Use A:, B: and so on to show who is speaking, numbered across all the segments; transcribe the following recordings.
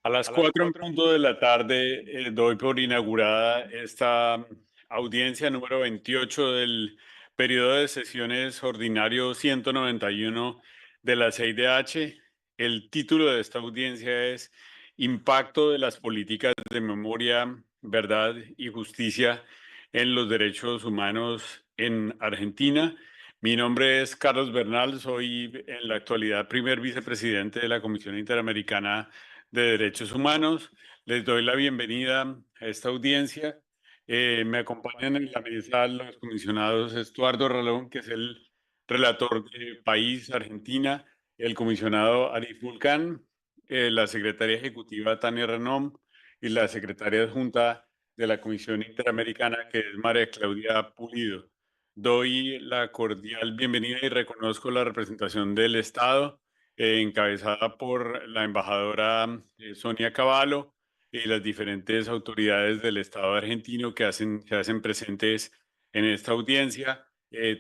A: A las 4 en punto de la tarde doy por inaugurada esta audiencia número 28 del periodo de sesiones ordinario 191 de la CIDH. El título de esta audiencia es Impacto de las políticas de memoria, verdad y justicia en los derechos humanos en Argentina. Mi nombre es Carlos Bernal, soy en la actualidad primer vicepresidente de la Comisión Interamericana de Derechos Humanos. Les doy la bienvenida a esta audiencia. Me acompañan en la mesa los comisionados Estuardo Ralón, que es el relator de País Argentina, el comisionado Arif Vulcán, la secretaria ejecutiva Tania Renom y la secretaria adjunta de la Comisión Interamericana, que es María Claudia Pulido. Doy la cordial bienvenida y reconozco la representación del Estado, encabezada por la embajadora Sonia Cavallo y las diferentes autoridades del Estado argentino que se hacen presentes en esta audiencia.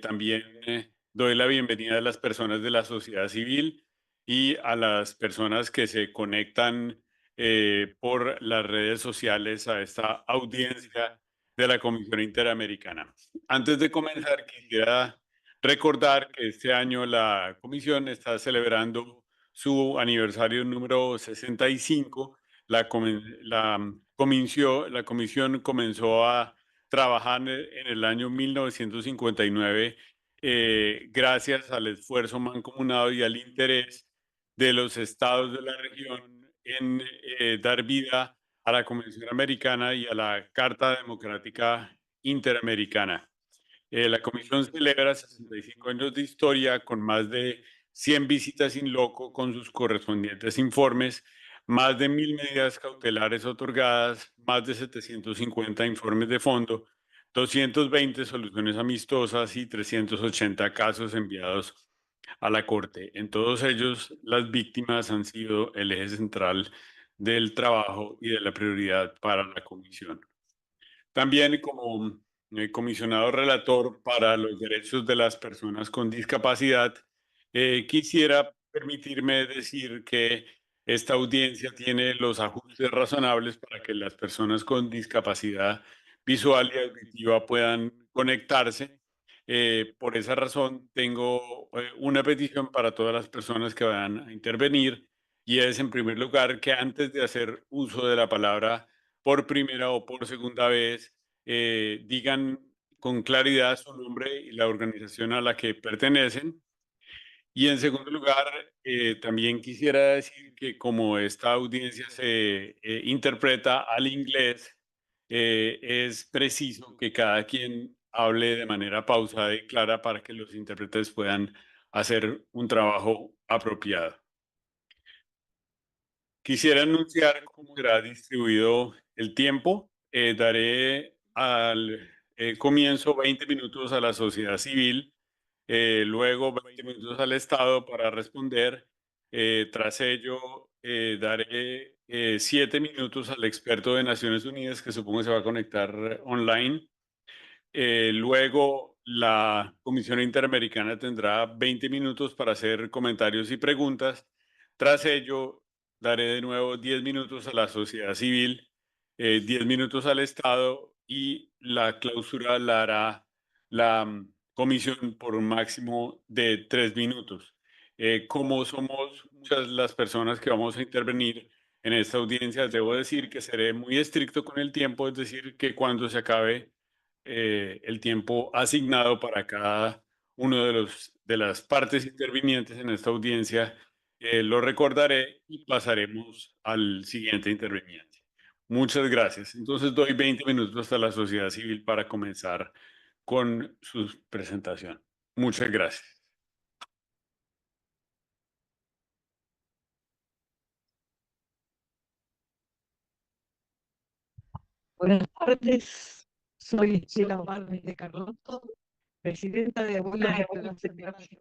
A: También doy la bienvenida a las personas de la sociedad civil y a las personas que se conectan por las redes sociales a esta audiencia de la Comisión Interamericana. Antes de comenzar, quisiera recordar que este año la Comisión está celebrando su aniversario número 65. La comisión comenzó a trabajar en el año 1959 gracias al esfuerzo mancomunado y al interés de los estados de la región en dar vida a la Convención Americana y a la Carta Democrática Interamericana. La comisión celebra 65 años de historia con más de 100 visitas in loco con sus correspondientes informes, más de 1.000 medidas cautelares otorgadas, más de 750 informes de fondo, 220 soluciones amistosas y 380 casos enviados a la Corte. En todos ellos, las víctimas han sido el eje central del trabajo y de la prioridad para la comisión. También como comisionado relator para los derechos de las personas con discapacidad, quisiera permitirme decir que esta audiencia tiene los ajustes razonables para que las personas con discapacidad visual y auditiva puedan conectarse. Por esa razón, tengo una petición para todas las personas que van a intervenir y es, en primer lugar, que antes de hacer uso de la palabra por primera o por segunda vez, digan con claridad su nombre y la organización a la que pertenecen. Y en segundo lugar, también quisiera decir que como esta audiencia se interpreta al inglés, es preciso que cada quien hable de manera pausada y clara para que los intérpretes puedan hacer un trabajo apropiado. Quisiera anunciar cómo será distribuido el tiempo. Daré al comienzo 20 minutos a la sociedad civil, luego 20 minutos al Estado para responder. Tras ello, daré 7 minutos al experto de Naciones Unidas, que supongo se va a conectar online. Luego, la Comisión Interamericana tendrá 20 minutos para hacer comentarios y preguntas. Tras ello, daré de nuevo 10 minutos a la sociedad civil, 10 minutos al Estado y la clausura la hará la comisión por un máximo de 3 minutos. Como somos muchas las personas que vamos a intervenir en esta audiencia, debo decir que seré muy estricto con el tiempo, es decir, que cuando se acabe el tiempo asignado para cada uno de las partes intervinientes en esta audiencia, lo recordaré y pasaremos al siguiente interviniente. Muchas gracias. Entonces doy 20 minutos hasta la sociedad civil para comenzar con su presentación. Muchas gracias.
B: Buenas tardes, soy Estela Barnes de Carlotto, presidenta de Abuelas de Plaza de Mayo,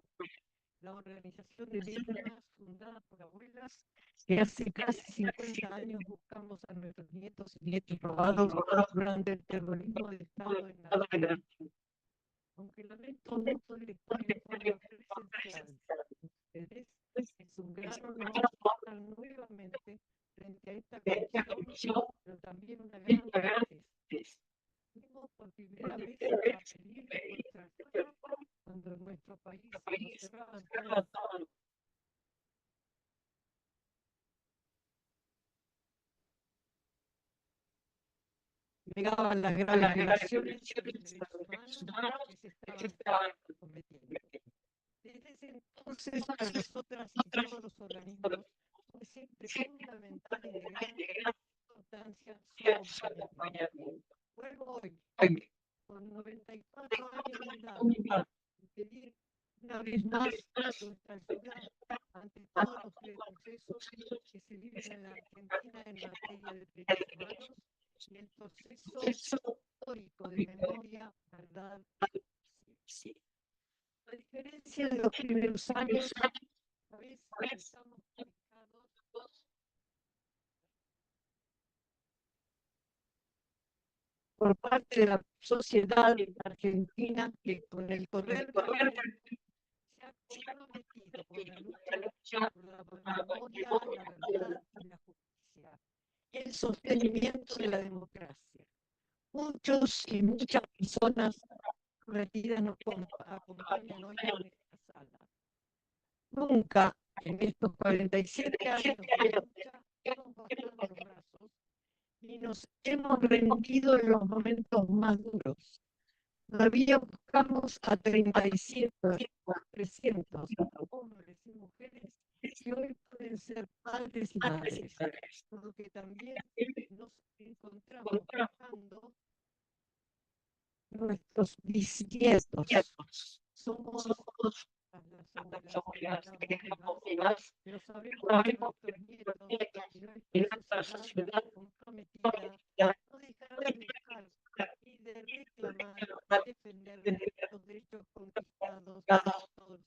B: la organización de víctimas fundada por abuelas que hace casi 50 años buscamos a nuestros nietos y nietos robados durante el terrorismo del Estado en Argentina. Aunque lamento mucho el extraño forma presencial, ustedes es un gran honor estar nuevamente frente a esta comisión, pero también una gran tristeza. Vimos por primera vez a peligro contra el fuego cuando en nuestro país nos cerraban todos. Negaban las grandes violaciones de los derechos humanos que se estaban cometiendo. Desde ese entonces, para nosotras y todos los organismos, fue siempre fundamental y de gran importancia su acompañamiento. Vuelvo hoy, con 94 años de edad, y pedir una vez más nuestra ayuda ante todos los procesos que se viven en la Argentina en materia de derechos humanos y el proceso histórico de memoria, verdad, sí. A diferencia de los primeros años, a veces estamos marcados por parte de la sociedad argentina que con el correr se ha comprometido con la lucha por la memoria, la verdad y la justicia, el sostenimiento de la democracia. Muchos y muchas personas retiras nos acompañan hoy en esta sala. Nunca en estos 47 años de lucha hemos bajado los brazos y nos hemos rendido en los momentos más duros. Todavía buscamos a 37, 300 hombres y mujeres que hoy pueden ser padres y madres, por lo que también nos encontramos buscando nuestros bisnietos. Somos las abuelas que quedamos vivas, pero sabemos que nuestros nietos y nuestra sociedad comprometida no dejarán de buscar y de reclamar y defender los derechos conquistados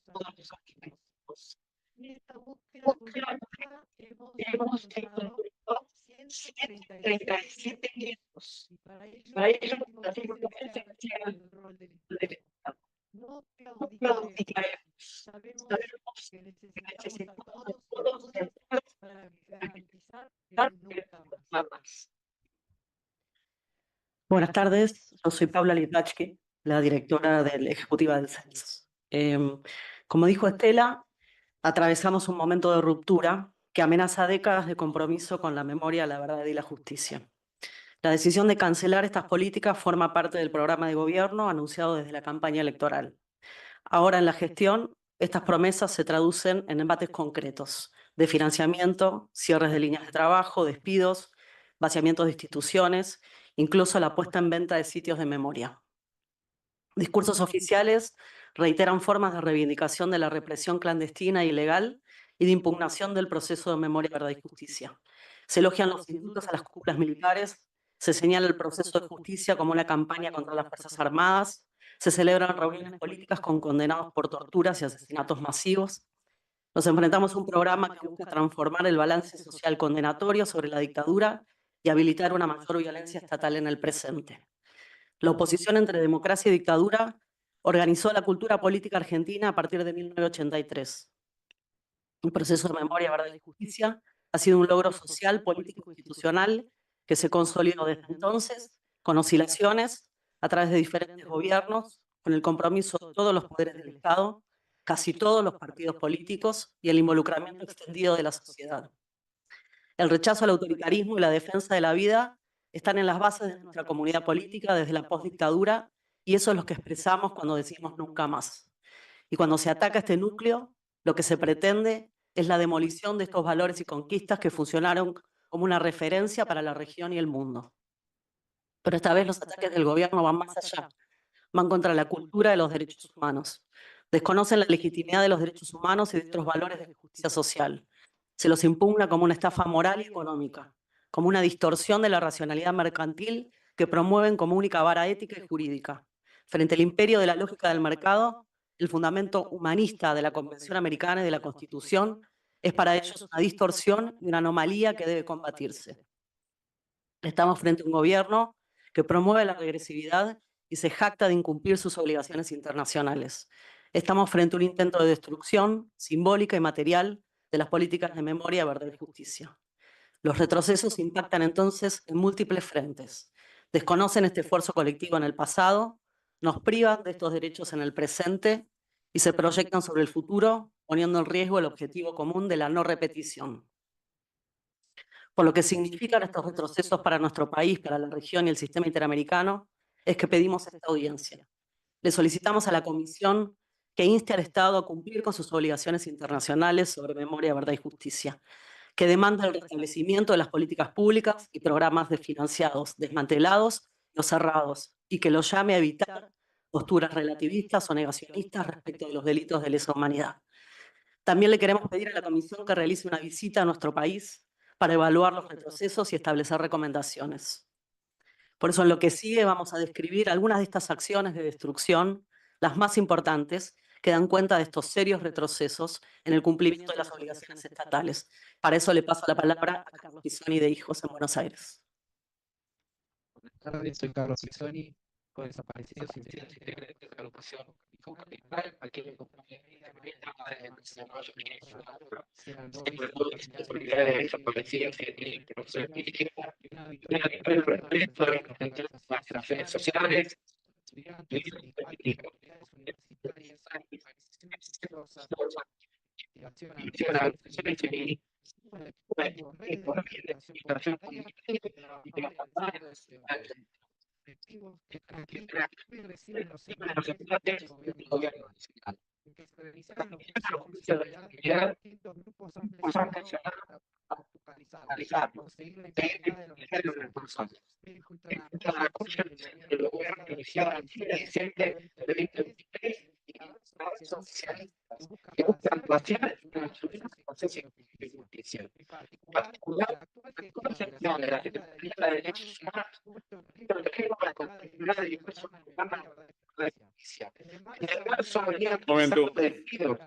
B: todos los años. En esta búsqueda política hemos encontrado 137 nietos y para ello nos esencial el rol del Estado. No claudicaremos. Sabemos que necesitamos a todos y todas para garantizar el nunca más.
C: Buenas tardes, yo soy Paula Litvachki, la directora ejecutiva del Censo. Como dijo Estela, atravesamos un momento de ruptura que amenaza décadas de compromiso con la memoria, la verdad y la justicia. La decisión de cancelar estas políticas forma parte del programa de gobierno anunciado desde la campaña electoral. Ahora en la gestión, estas promesas se traducen en embates concretos de financiamiento, cierres de líneas de trabajo, despidos, vaciamientos de instituciones, incluso la puesta en venta de sitios de memoria. Discursos oficiales reiteran formas de reivindicación de la represión clandestina e ilegal y de impugnación del proceso de memoria, verdad y justicia. Se elogian los indultos a las cúpulas militares, se señala el proceso de justicia como una campaña contra las Fuerzas Armadas, se celebran reuniones políticas con condenados por torturas y asesinatos masivos. Nos enfrentamos a un programa que busca transformar el balance social condenatorio sobre la dictadura y habilitar una mayor violencia estatal en el presente. La oposición entre democracia y dictadura organizó la cultura política argentina a partir de 1983. El proceso de memoria, verdad y justicia ha sido un logro social, político e institucional que se consolidó desde entonces, con oscilaciones, a través de diferentes gobiernos, con el compromiso de todos los poderes del Estado, casi todos los partidos políticos y el involucramiento extendido de la sociedad. El rechazo al autoritarismo y la defensa de la vida están en las bases de nuestra comunidad política desde la postdictadura y eso es lo que expresamos cuando decimos nunca más. Y cuando se ataca este núcleo, lo que se pretende es la demolición de estos valores y conquistas que funcionaron como una referencia para la región y el mundo. Pero esta vez los ataques del gobierno van más allá, van contra la cultura de los derechos humanos. Desconocen la legitimidad de los derechos humanos y de otros valores de justicia social. Se los impugna como una estafa moral y económica, como una distorsión de la racionalidad mercantil que promueven como única vara ética y jurídica. Frente al imperio de la lógica del mercado, el fundamento humanista de la Convención Americana y de la Constitución es para ellos una distorsión y una anomalía que debe combatirse. Estamos frente a un gobierno que promueve la regresividad y se jacta de incumplir sus obligaciones internacionales. Estamos frente a un intento de destrucción simbólica y material de las políticas de memoria, verdad y justicia. Los retrocesos impactan entonces en múltiples frentes. Desconocen este esfuerzo colectivo en el pasado, nos privan de estos derechos en el presente y se proyectan sobre el futuro, poniendo en riesgo el objetivo común de la no repetición. Por lo que significan estos retrocesos para nuestro país, para la región y el sistema interamericano, es que pedimos esta audiencia. Le solicitamos a la Comisión que inste al Estado a cumplir con sus obligaciones internacionales sobre memoria, verdad y justicia, que demanda el restablecimiento de las políticas públicas y programas desfinanciados, desmantelados o cerrados, y que lo llame a evitar posturas relativistas o negacionistas respecto de los delitos de lesa humanidad. También le queremos pedir a la Comisión que realice una visita a nuestro país para evaluar los retrocesos y establecer recomendaciones. Por eso en lo que sigue vamos a describir algunas de estas acciones de destrucción, las más importantes, que dan cuenta de estos serios retrocesos en el cumplimiento de las obligaciones estatales. Para eso le paso la palabra a Carlos Pisoni de Hijos en Buenos Aires.
D: Buenas tardes, soy Carlos Pisoni, con desaparecidos incidentes de la agrupación Capital, aquí me acompaña desaparecidos las redes sociales, que reciben los del gobierno nacional, que se realizaron los distintos grupos han presionado a focalizar, conseguir la impunidad de los responsables, el gobierno iniciado en diciembre de 2023 y las socialistas que buscan actuaciones en los procesos de justicia. En particular, la gestión de la Secretaría de Derechos Humanos para continuar el discurso de la justicia. En marzo venía despido.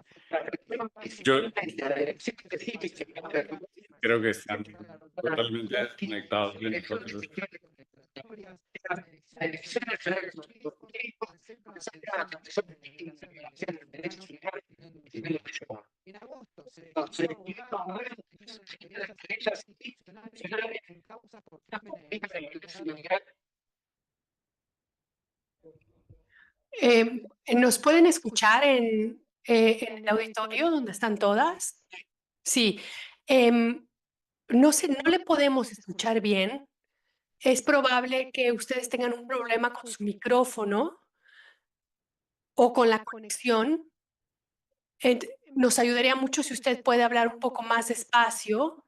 A: Creo que están totalmente desconectados de nosotros.
D: En agosto
E: ¿Nos pueden escuchar en el auditorio donde están todas? Sí. No sé, no le podemos escuchar bien. Es probable que ustedes tengan un problema con su micrófono o con la conexión. Nos ayudaría mucho si usted puede hablar un poco más despacio.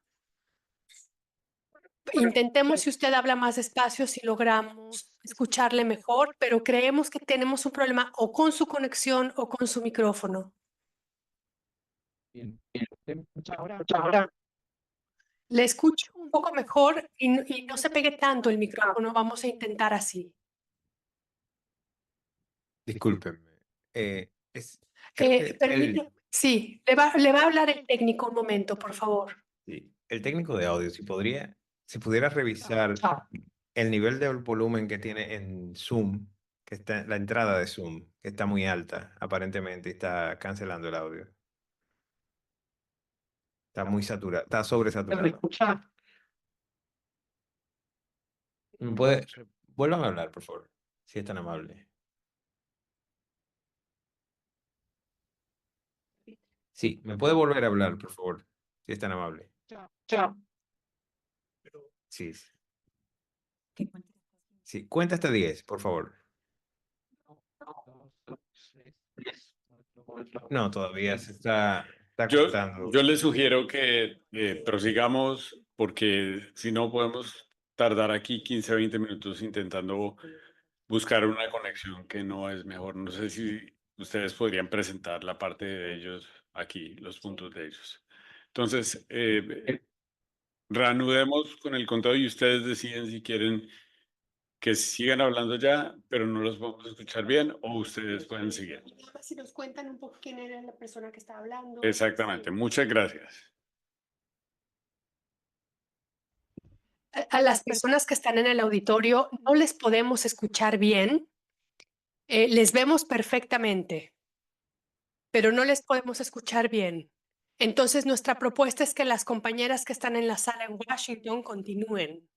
E: Intentemos, si usted habla más despacio, si logramos escucharle mejor, pero creemos que tenemos un problema o con su conexión o con su micrófono.
D: Bien. Ahora.
E: Le escucho un poco mejor y no se pegue tanto el micrófono. Vamos a intentar así.
F: Discúlpenme.
E: Sí, le va a hablar el técnico un momento, por favor.
F: Sí, el técnico de audio, si pudiera revisar el nivel de volumen que tiene en Zoom, que está la entrada de Zoom, que está muy alta, aparentemente, y está cancelando el audio. Está muy saturado, está sobresaturado. Vuelvan a hablar, por favor, si es tan amable. Sí, ¿me puede volver a hablar, por favor, si es tan amable? Sí. Sí, cuenta hasta 10, por favor. No, todavía se está contando.
A: Yo les sugiero que prosigamos, porque si no podemos tardar aquí 15, 20 minutos intentando buscar una conexión que no es mejor. No sé si ustedes podrían presentar la parte de ellos aquí, los puntos de ellos. Entonces, reanudemos con el conteo y ustedes deciden si quieren que sigan hablando ya, pero no los vamos a escuchar bien, o ustedes pueden seguir.
E: Si nos cuentan un poco quién era la persona que estaba hablando.
A: Exactamente, muchas gracias.
E: A las personas que están en el auditorio no les podemos escuchar bien. Les vemos perfectamente, pero no les podemos escuchar bien. Entonces, nuestra propuesta es que las compañeras que están en la sala en Washington continúen.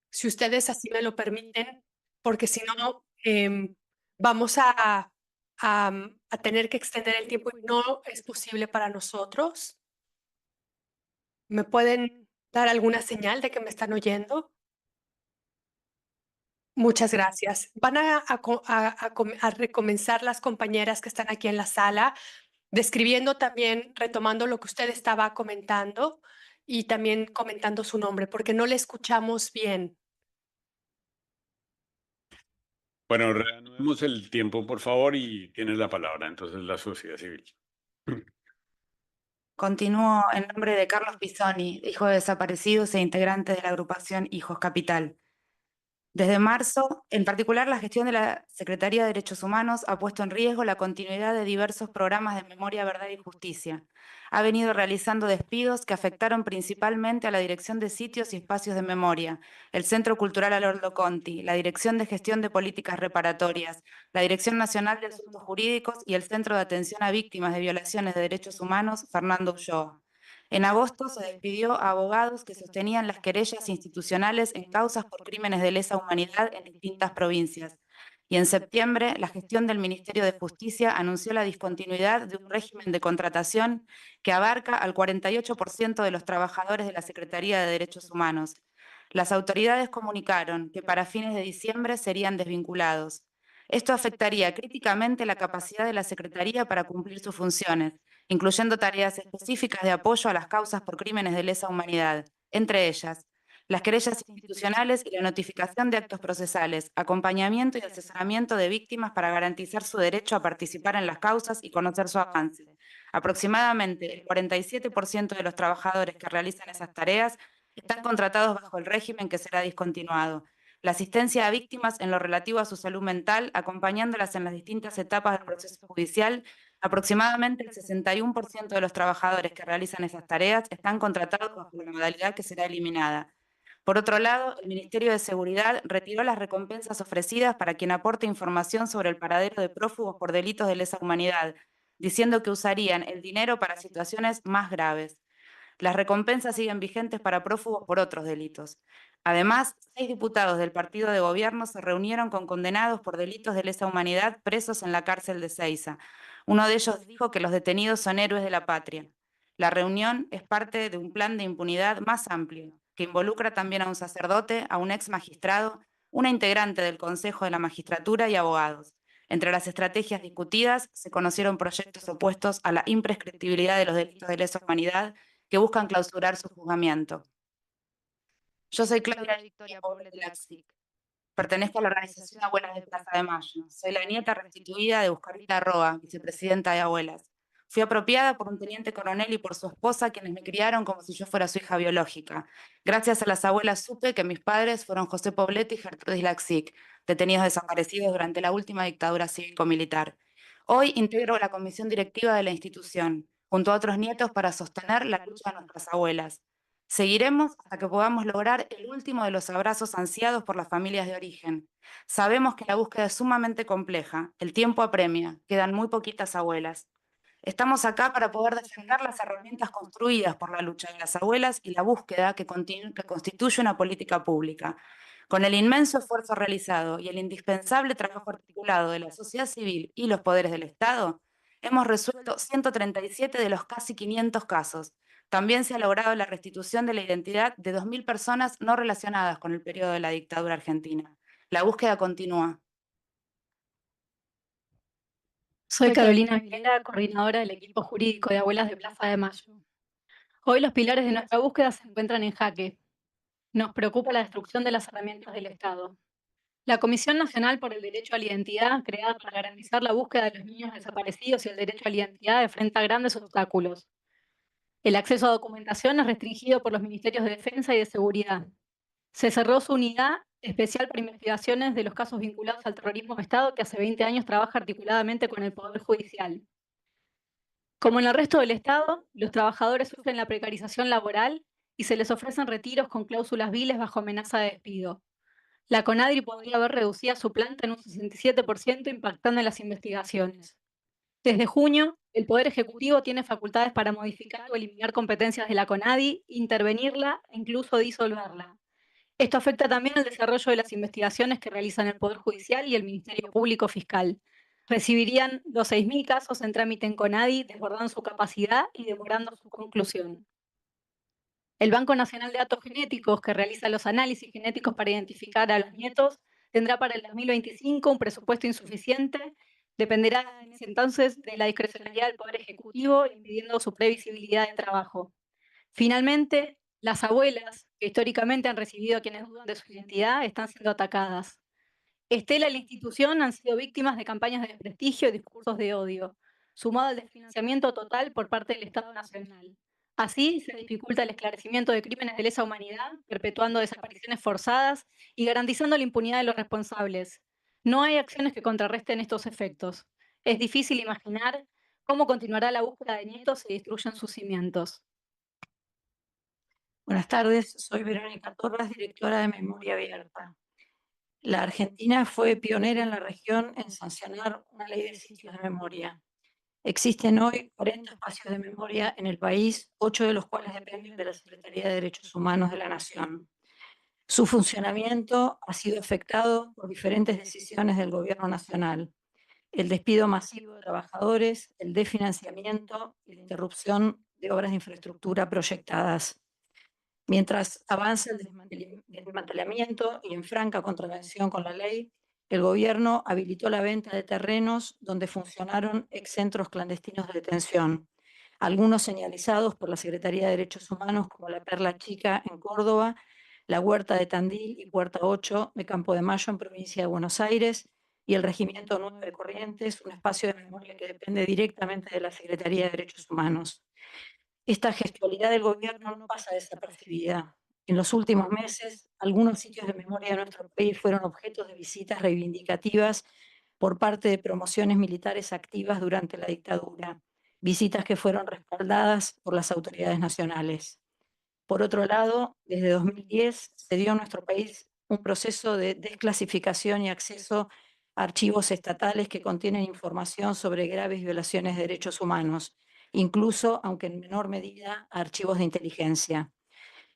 E: Si ustedes así me lo permiten, porque si no, vamos a tener que extender el tiempo y no es posible para nosotros. ¿Me pueden dar alguna señal de que me están oyendo? Muchas gracias. Van a recomenzar las compañeras que están aquí en la sala, describiendo también, retomando lo que usted estaba comentando y también comentando su nombre, porque no le escuchamos bien.
A: Bueno, reanudemos el tiempo, por favor, y tienes la palabra, entonces, la sociedad civil.
G: Continúo en nombre de Carlos Pisoni, hijo de desaparecidos e integrante de la agrupación Hijos Capital. Desde marzo, en particular, la gestión de la Secretaría de Derechos Humanos ha puesto en riesgo la continuidad de diversos programas de memoria, verdad y justicia. Ha venido realizando despidos que afectaron principalmente a la Dirección de Sitios y Espacios de Memoria, el Centro Cultural Alordo Conti, la Dirección de Gestión de Políticas Reparatorias, la Dirección Nacional de Asuntos Jurídicos y el Centro de Atención a Víctimas de Violaciones de Derechos Humanos, Fernando Ulloa. En agosto se despidió a abogados que sostenían las querellas institucionales en causas por crímenes de lesa humanidad en distintas provincias. Y en septiembre, la gestión del Ministerio de Justicia anunció la discontinuidad de un régimen de contratación que abarca al 48% de los trabajadores de la Secretaría de Derechos Humanos. Las autoridades comunicaron que para fines de diciembre serían desvinculados. Esto afectaría críticamente la capacidad de la Secretaría para cumplir sus funciones, incluyendo tareas específicas de apoyo a las causas por crímenes de lesa humanidad, entre ellas las querellas institucionales y la notificación de actos procesales, acompañamiento y asesoramiento de víctimas para garantizar su derecho a participar en las causas y conocer su avance. Aproximadamente el 47% de los trabajadores que realizan esas tareas están contratados bajo el régimen que será discontinuado. La asistencia a víctimas en lo relativo a su salud mental, acompañándolas en las distintas etapas del proceso judicial. Aproximadamente el 61% de los trabajadores que realizan esas tareas están contratados bajo la modalidad que será eliminada. Por otro lado, el Ministerio de Seguridad retiró las recompensas ofrecidas para quien aporte información sobre el paradero de prófugos por delitos de lesa humanidad, diciendo que usarían el dinero para situaciones más graves. Las recompensas siguen vigentes para prófugos por otros delitos. Además, 6 diputados del partido de gobierno se reunieron con condenados por delitos de lesa humanidad presos en la cárcel de Seiza. Uno de ellos dijo que los detenidos son héroes de la patria. La reunión es parte de un plan de impunidad más amplio, que involucra también a un sacerdote, a un ex magistrado, una integrante del Consejo de la Magistratura y abogados. Entre las estrategias discutidas se conocieron proyectos opuestos a la imprescriptibilidad de los delitos de lesa humanidad que buscan clausurar su juzgamiento. Yo soy Claudia Victoria Poble de Laxic. Pertenezco a la organización Abuelas de Plaza de Mayo. Soy la nieta restituida de Buscarita Roa, vicepresidenta de Abuelas. Fui apropiada por un teniente coronel y por su esposa, quienes me criaron como si yo fuera su hija biológica. Gracias a las abuelas supe que mis padres fueron José Poblet y Gertrudis Laxic, detenidos desaparecidos durante la última dictadura cívico-militar. Hoy integro la comisión directiva de la institución, junto a otros nietos, para sostener la lucha de nuestras abuelas. Seguiremos hasta que podamos lograr el último de los abrazos ansiados por las familias de origen. Sabemos que la búsqueda es sumamente compleja, el tiempo apremia, quedan muy poquitas abuelas. Estamos acá para poder defender las herramientas construidas por la lucha de las abuelas y la búsqueda que constituye una política pública. Con el inmenso esfuerzo realizado y el indispensable trabajo articulado de la sociedad civil y los poderes del Estado, hemos resuelto 137 de los casi 500 casos. También se ha logrado la restitución de la identidad de 2.000 personas no relacionadas con el periodo de la dictadura argentina. La búsqueda continúa.
H: Soy Carolina Vilera, coordinadora del equipo jurídico de Abuelas de Plaza de Mayo. Hoy los pilares de nuestra búsqueda se encuentran en jaque. Nos preocupa la destrucción de las herramientas del Estado. La Comisión Nacional por el Derecho a la Identidad, creada para garantizar la búsqueda de los niños desaparecidos y el derecho a la identidad, enfrenta grandes obstáculos. El acceso a documentación es restringido por los Ministerios de Defensa y de Seguridad. Se cerró su unidad especial para investigaciones de los casos vinculados al terrorismo de Estado, que hace 20 años trabaja articuladamente con el Poder Judicial. Como en el resto del Estado, los trabajadores sufren la precarización laboral y se les ofrecen retiros con cláusulas viles bajo amenaza de despido. La CONADRI podría haber reducido su planta en un 67%, impactando en las investigaciones. Desde junio, el Poder Ejecutivo tiene facultades para modificar o eliminar competencias de la CONADI, intervenirla e incluso disolverla. Esto afecta también al desarrollo de las investigaciones que realizan el Poder Judicial y el Ministerio Público Fiscal. Recibirían los 6.000 casos en trámite en CONADI, desbordando su capacidad y demorando su conclusión. El Banco Nacional de Datos Genéticos, que realiza los análisis genéticos para identificar a los nietos, tendrá para el 2025 un presupuesto insuficiente. Dependerá en ese entonces de la discrecionalidad del Poder Ejecutivo, impidiendo su previsibilidad de trabajo. Finalmente, las abuelas, que históricamente han recibido a quienes dudan de su identidad, están siendo atacadas. Estela y la institución han sido víctimas de campañas de desprestigio y discursos de odio, sumado al desfinanciamiento total por parte del Estado Nacional. Así se dificulta el esclarecimiento de crímenes de lesa humanidad, perpetuando desapariciones forzadas y garantizando la impunidad de los responsables. No hay acciones que contrarresten estos efectos. Es difícil imaginar cómo continuará la búsqueda de nietos si destruyen sus cimientos.
I: Buenas tardes, soy Verónica Torres, directora de Memoria Abierta. La Argentina fue pionera en la región en sancionar una ley de sitios de memoria. Existen hoy 40 espacios de memoria en el país, 8 de los cuales dependen de la Secretaría de Derechos Humanos de la Nación. Su funcionamiento ha sido afectado por diferentes decisiones del Gobierno Nacional: el despido masivo de trabajadores, el desfinanciamiento y la interrupción de obras de infraestructura proyectadas. Mientras avanza el desmantelamiento y en franca contravención con la ley, el gobierno habilitó la venta de terrenos donde funcionaron excentros clandestinos de detención, algunos señalizados por la Secretaría de Derechos Humanos como la Perla Chica en Córdoba, la Huerta de Tandil y Puerta 8 de Campo de Mayo en provincia de Buenos Aires, y el Regimiento 9 de Corrientes, un espacio de memoria que depende directamente de la Secretaría de Derechos Humanos. Esta gestualidad del gobierno no pasa desapercibida. En los últimos meses, algunos sitios de memoria de nuestro país fueron objeto de visitas reivindicativas por parte de promociones militares activas durante la dictadura, visitas que fueron respaldadas por las autoridades nacionales. Por otro lado, desde 2010 se dio en nuestro país un proceso de desclasificación y acceso a archivos estatales que contienen información sobre graves violaciones de derechos humanos, incluso, aunque en menor medida, a archivos de inteligencia.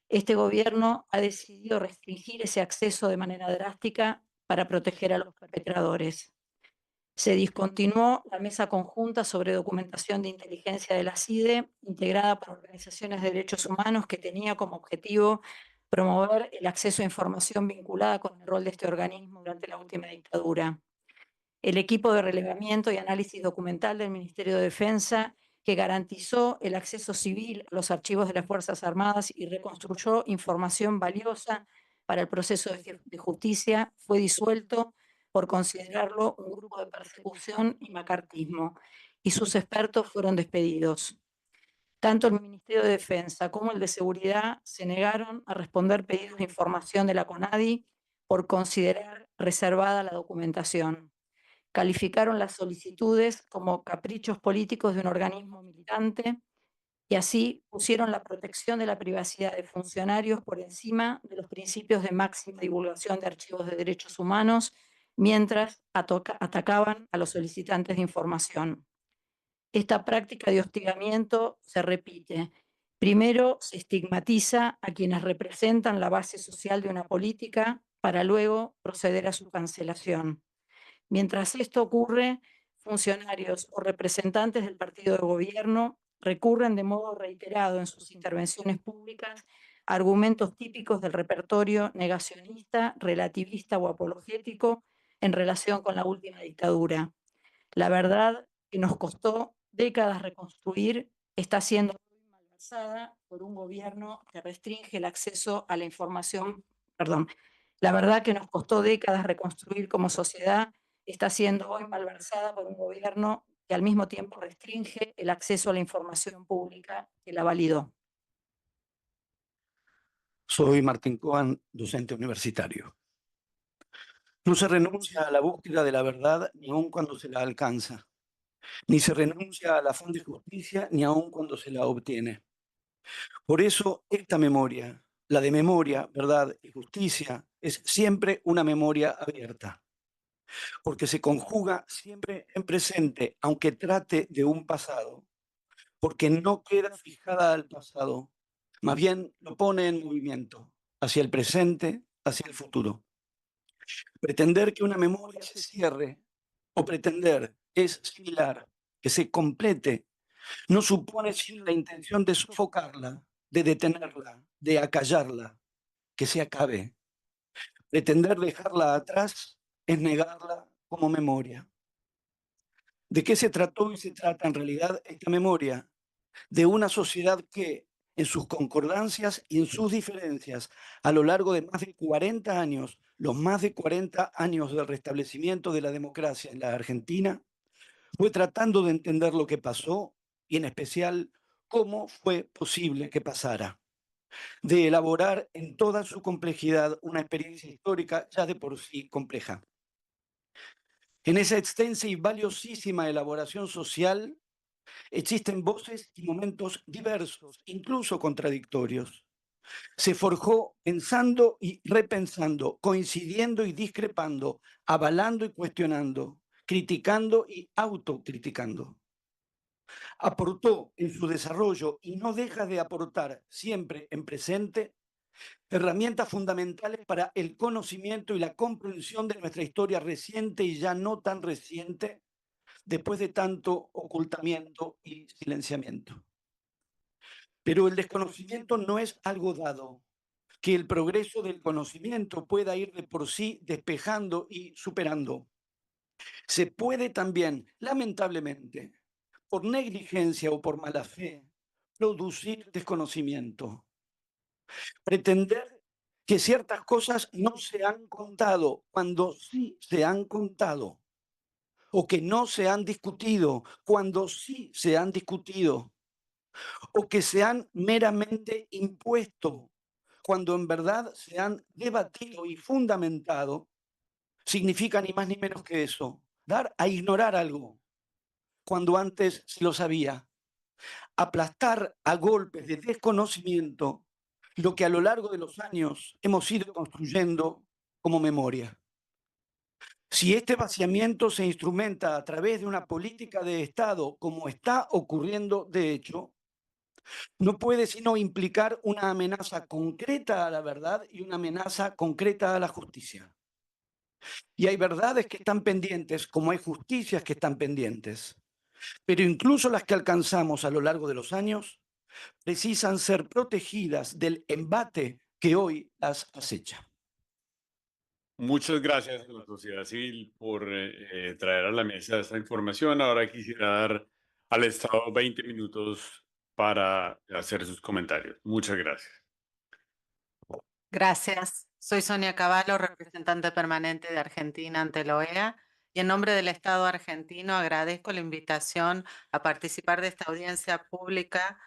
I: Este gobierno ha decidido restringir ese acceso de manera drástica para proteger a los perpetradores. Se discontinuó la mesa conjunta sobre documentación de inteligencia de la CIDE, integrada por organizaciones de derechos humanos, que tenía como objetivo promover el acceso a información vinculada con el rol de este organismo durante la última dictadura. El equipo de relevamiento y análisis documental del Ministerio de Defensa, que garantizó el acceso civil a los archivos de las Fuerzas Armadas y reconstruyó información valiosa para el proceso de justicia, fue disuelto por considerarlo un grupo de persecución y macartismo, y sus expertos fueron despedidos. Tanto el Ministerio de Defensa como el de Seguridad se negaron a responder pedidos de información de la CONADI por considerar reservada la documentación. Calificaron las solicitudes como caprichos políticos de un organismo militante y así pusieron la protección de la privacidad de funcionarios por encima de los principios de máxima divulgación de archivos de derechos humanos, mientras atacaban a los solicitantes de información. Esta práctica de hostigamiento se repite. Primero se estigmatiza a quienes representan la base social de una política para luego proceder a su cancelación. Mientras esto ocurre, funcionarios o representantes del partido de gobierno recurren de modo reiterado en sus intervenciones públicas a argumentos típicos del repertorio negacionista, relativista o apologético en relación con la última dictadura. La verdad que nos costó décadas reconstruir está siendo malversada por un gobierno que restringe el acceso a la información. La verdad que nos costó décadas reconstruir como sociedad está siendo hoy malversada por un gobierno que al mismo tiempo restringe el acceso a la información pública que la validó.
J: Soy Martín Coan, docente universitario. No se renuncia a la búsqueda de la verdad ni aun cuando se la alcanza, ni se renuncia a la afán de justicia ni aun cuando se la obtiene. Por eso esta memoria, la de memoria, verdad y justicia, es siempre una memoria abierta. porque se conjuga siempre en presente, aunque trate de un pasado, porque no queda fijada al pasado, más bien lo pone en movimiento, hacia el presente, hacia el futuro. Pretender que una memoria se cierre o pretender es similar, que se complete, no supone sino la intención de sofocarla, de detenerla, de acallarla, que se acabe. Pretender dejarla atrás es negarla como memoria. ¿De qué se trató y se trata en realidad esta memoria? De una sociedad que, en sus concordancias y en sus diferencias, a lo largo de más de 40 años, los más de 40 años del restablecimiento de la democracia en la Argentina, fue tratando de entender lo que pasó y en especial cómo fue posible que pasara, de elaborar en toda su complejidad una experiencia histórica ya de por sí compleja. En esa extensa y valiosísima elaboración social existen voces y momentos diversos, incluso contradictorios. Se forjó pensando y repensando, coincidiendo y discrepando, avalando y cuestionando, criticando y autocriticando. Aportó en su desarrollo y no deja de aportar siempre en presente herramientas fundamentales para el conocimiento y la comprensión de nuestra historia reciente y ya no tan reciente, después de tanto ocultamiento y silenciamiento. Pero el desconocimiento no es algo dado, que el progreso del conocimiento pueda ir de por sí despejando y superando. Se puede también, lamentablemente, por negligencia o por mala fe, producir desconocimiento. Pretender que ciertas cosas no se han contado cuando sí se han contado, o que no se han discutido cuando sí se han discutido, o que se han meramente impuesto cuando en verdad se han debatido y fundamentado, significa ni más ni menos que eso, dar a ignorar algo cuando antes se lo sabía, aplastar a golpes de desconocimiento lo que a lo largo de los años hemos ido construyendo como memoria. Si este vaciamiento se instrumenta a través de una política de Estado, como está ocurriendo de hecho, no puede sino implicar una amenaza concreta a la verdad y una amenaza concreta a la justicia. Y hay verdades que están pendientes, como hay justicias que están pendientes. Pero incluso las que alcanzamos a lo largo de los años precisan ser protegidas del embate que hoy las acecha.
A: Muchas gracias a la sociedad civil por traer a la mesa esta información. Ahora quisiera dar al Estado 20 minutos para hacer sus comentarios. Muchas gracias.
K: Gracias. Soy Sonia Cavallo, representante permanente de Argentina ante la OEA, y en nombre del Estado argentino agradezco la invitación a participar de esta audiencia pública,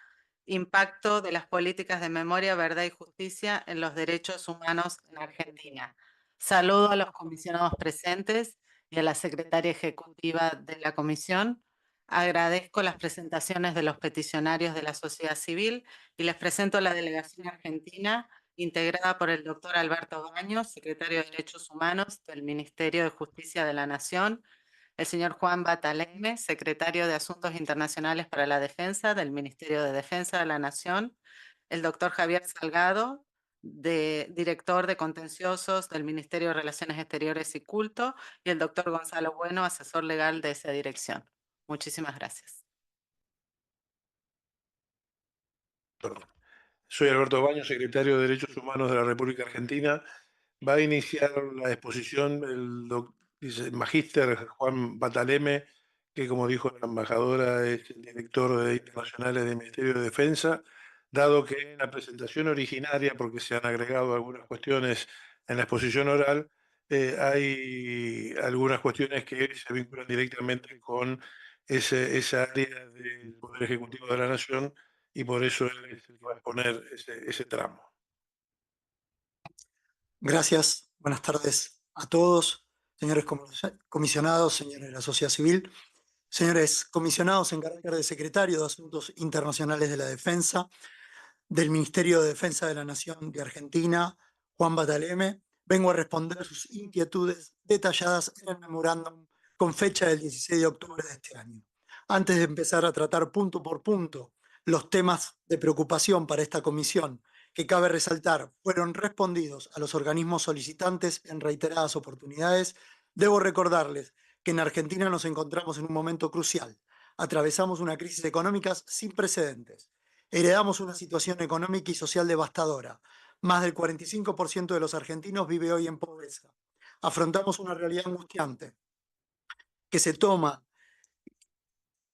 K: Impacto de las políticas de memoria, verdad y justicia en los derechos humanos en Argentina. Saludo a los comisionados presentes y a la secretaria ejecutiva de la comisión. Agradezco las presentaciones de los peticionarios de la sociedad civil y les presento la delegación argentina integrada por el doctor Alberto Baños, secretario de Derechos Humanos del Ministerio de Justicia de la Nación, el señor Juan Bataleme, secretario de Asuntos Internacionales para la Defensa del Ministerio de Defensa de la Nación, el doctor Javier Salgado, director de Contenciosos del Ministerio de Relaciones Exteriores y Culto, y el doctor Gonzalo Bueno, asesor legal de esa dirección. Muchísimas gracias.
L: Soy Alberto Baños, secretario de Derechos Humanos de la República Argentina. Va a iniciar la exposición el magíster Juan Bataleme, que como dijo la embajadora es el director de internacionales del Ministerio de Defensa, dado que en la presentación originaria, porque se han agregado algunas cuestiones en la exposición oral, hay algunas cuestiones que se vinculan directamente con esa área del Poder Ejecutivo de la Nación, y por eso él es el que va a exponer ese tramo.
M: Gracias, buenas tardes a todos, señores comisionados, señores de la sociedad civil, señores comisionados en carácter de secretario de Asuntos Internacionales de la Defensa, del Ministerio de Defensa de la Nación de Argentina, Juan Bataleme, vengo a responder sus inquietudes detalladas en el memorándum con fecha del 16 de octubre de este año. Antes de empezar a tratar punto por punto los temas de preocupación para esta comisión, que cabe resaltar fueron respondidos a los organismos solicitantes en reiteradas oportunidades, debo recordarles que en Argentina nos encontramos en un momento crucial. Atravesamos una crisis económica sin precedentes. Heredamos una situación económica y social devastadora. Más del 45% de los argentinos vive hoy en pobreza. Afrontamos una realidad angustiante que se toma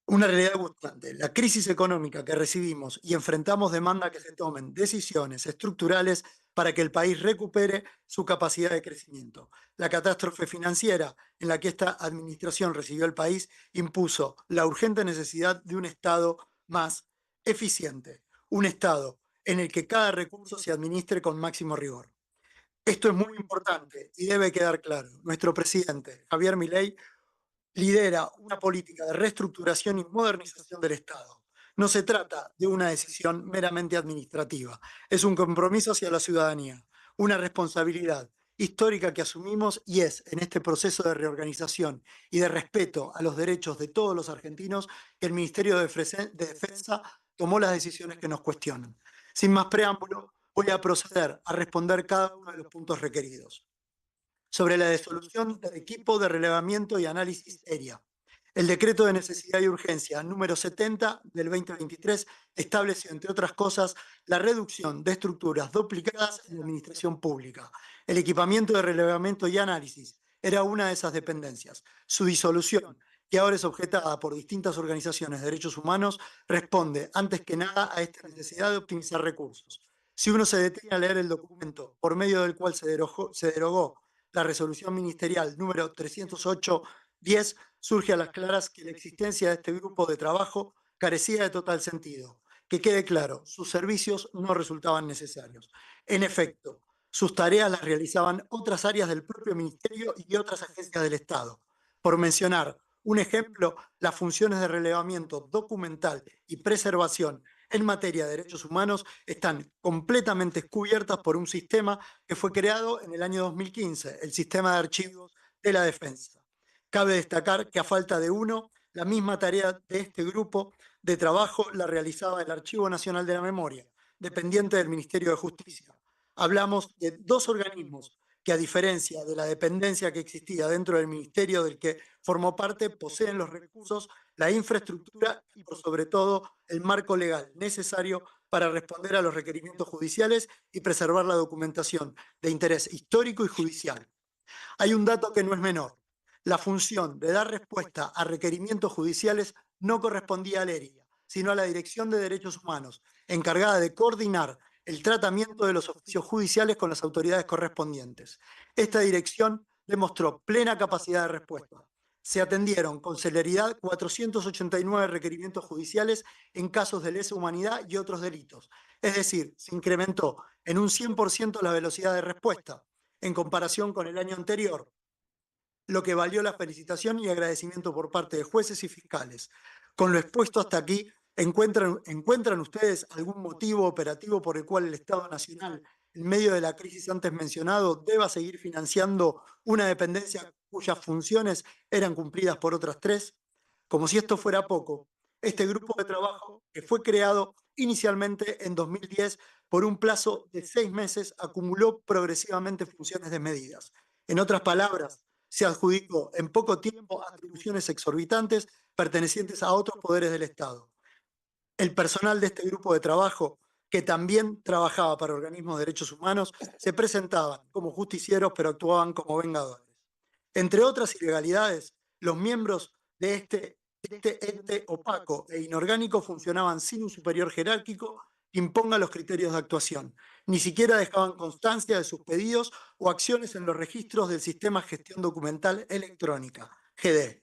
M: una realidad angustiante. La crisis económica que recibimos y enfrentamos demanda que se tomen decisiones estructurales para que el país recupere su capacidad de crecimiento. La catástrofe financiera en la que esta administración recibió el país impuso la urgente necesidad de un Estado más eficiente, un Estado en el que cada recurso se administre con máximo rigor. Esto es muy importante y debe quedar claro. Nuestro presidente, Javier Milei, lidera una política de reestructuración y modernización del Estado. No se trata de una decisión meramente administrativa, es un compromiso hacia la ciudadanía, una responsabilidad histórica que asumimos y es en este proceso de reorganización y de respeto a los derechos de todos los argentinos que el Ministerio de Defensa tomó las decisiones que nos cuestionan. Sin más preámbulo, voy a proceder a responder cada uno de los puntos requeridos. Sobre la disolución del equipo de relevamiento y análisis ERIA. El decreto de necesidad y urgencia número 70 del 2023 estableció, entre otras cosas, la reducción de estructuras duplicadas en la administración pública. El equipamiento de relevamiento y análisis era una de esas dependencias. Su disolución, que ahora es objetada por distintas organizaciones de derechos humanos, responde antes que nada a esta necesidad de optimizar recursos. Si uno se detiene a leer el documento por medio del cual se derogó la resolución ministerial número 308-10, surge a las claras que la existencia de este grupo de trabajo carecía de total sentido. Que quede claro, sus servicios no resultaban necesarios. En efecto, sus tareas las realizaban otras áreas del propio ministerio y otras agencias del Estado. Por mencionar un ejemplo, las funciones de relevamiento documental y preservación en materia de derechos humanos están completamente cubiertas por un sistema que fue creado en el año 2015, el Sistema de Archivos de la Defensa. Cabe destacar que a falta de uno, la misma tarea de este grupo de trabajo la realizaba el Archivo Nacional de la Memoria, dependiente del Ministerio de Justicia. Hablamos de dos organismos que, a diferencia de la dependencia que existía dentro del ministerio del que formó parte, poseen los recursos, la infraestructura y, por sobre todo, el marco legal necesario para responder a los requerimientos judiciales y preservar la documentación de interés histórico y judicial. Hay un dato que no es menor. La función de dar respuesta a requerimientos judiciales no correspondía al ERIA, sino a la Dirección de Derechos Humanos, encargada de coordinar el tratamiento de los oficios judiciales con las autoridades correspondientes. Esta dirección demostró plena capacidad de respuesta. Se atendieron con celeridad 489 requerimientos judiciales en casos de lesa humanidad y otros delitos. Es decir, se incrementó en un 100% la velocidad de respuesta en comparación con el año anterior, lo que valió la felicitación y agradecimiento por parte de jueces y fiscales. Con lo expuesto hasta aquí, ¿encuentran ustedes algún motivo operativo por el cual el Estado Nacional, en medio de la crisis antes mencionado, deba seguir financiando una dependencia cuyas funciones eran cumplidas por otras tres? Como si esto fuera poco, este grupo de trabajo, que fue creado inicialmente en 2010 por un plazo de 6 meses, acumuló progresivamente funciones desmedidas. En otras palabras, se adjudicó en poco tiempo atribuciones exorbitantes pertenecientes a otros poderes del Estado. El personal de este grupo de trabajo, que también trabajaba para organismos de derechos humanos, se presentaban como justicieros pero actuaban como vengadores. Entre otras ilegalidades, los miembros de este ente opaco e inorgánico funcionaban sin un superior jerárquico que imponga los criterios de actuación. Ni siquiera dejaban constancia de sus pedidos o acciones en los registros del Sistema de Gestión Documental Electrónica, GD.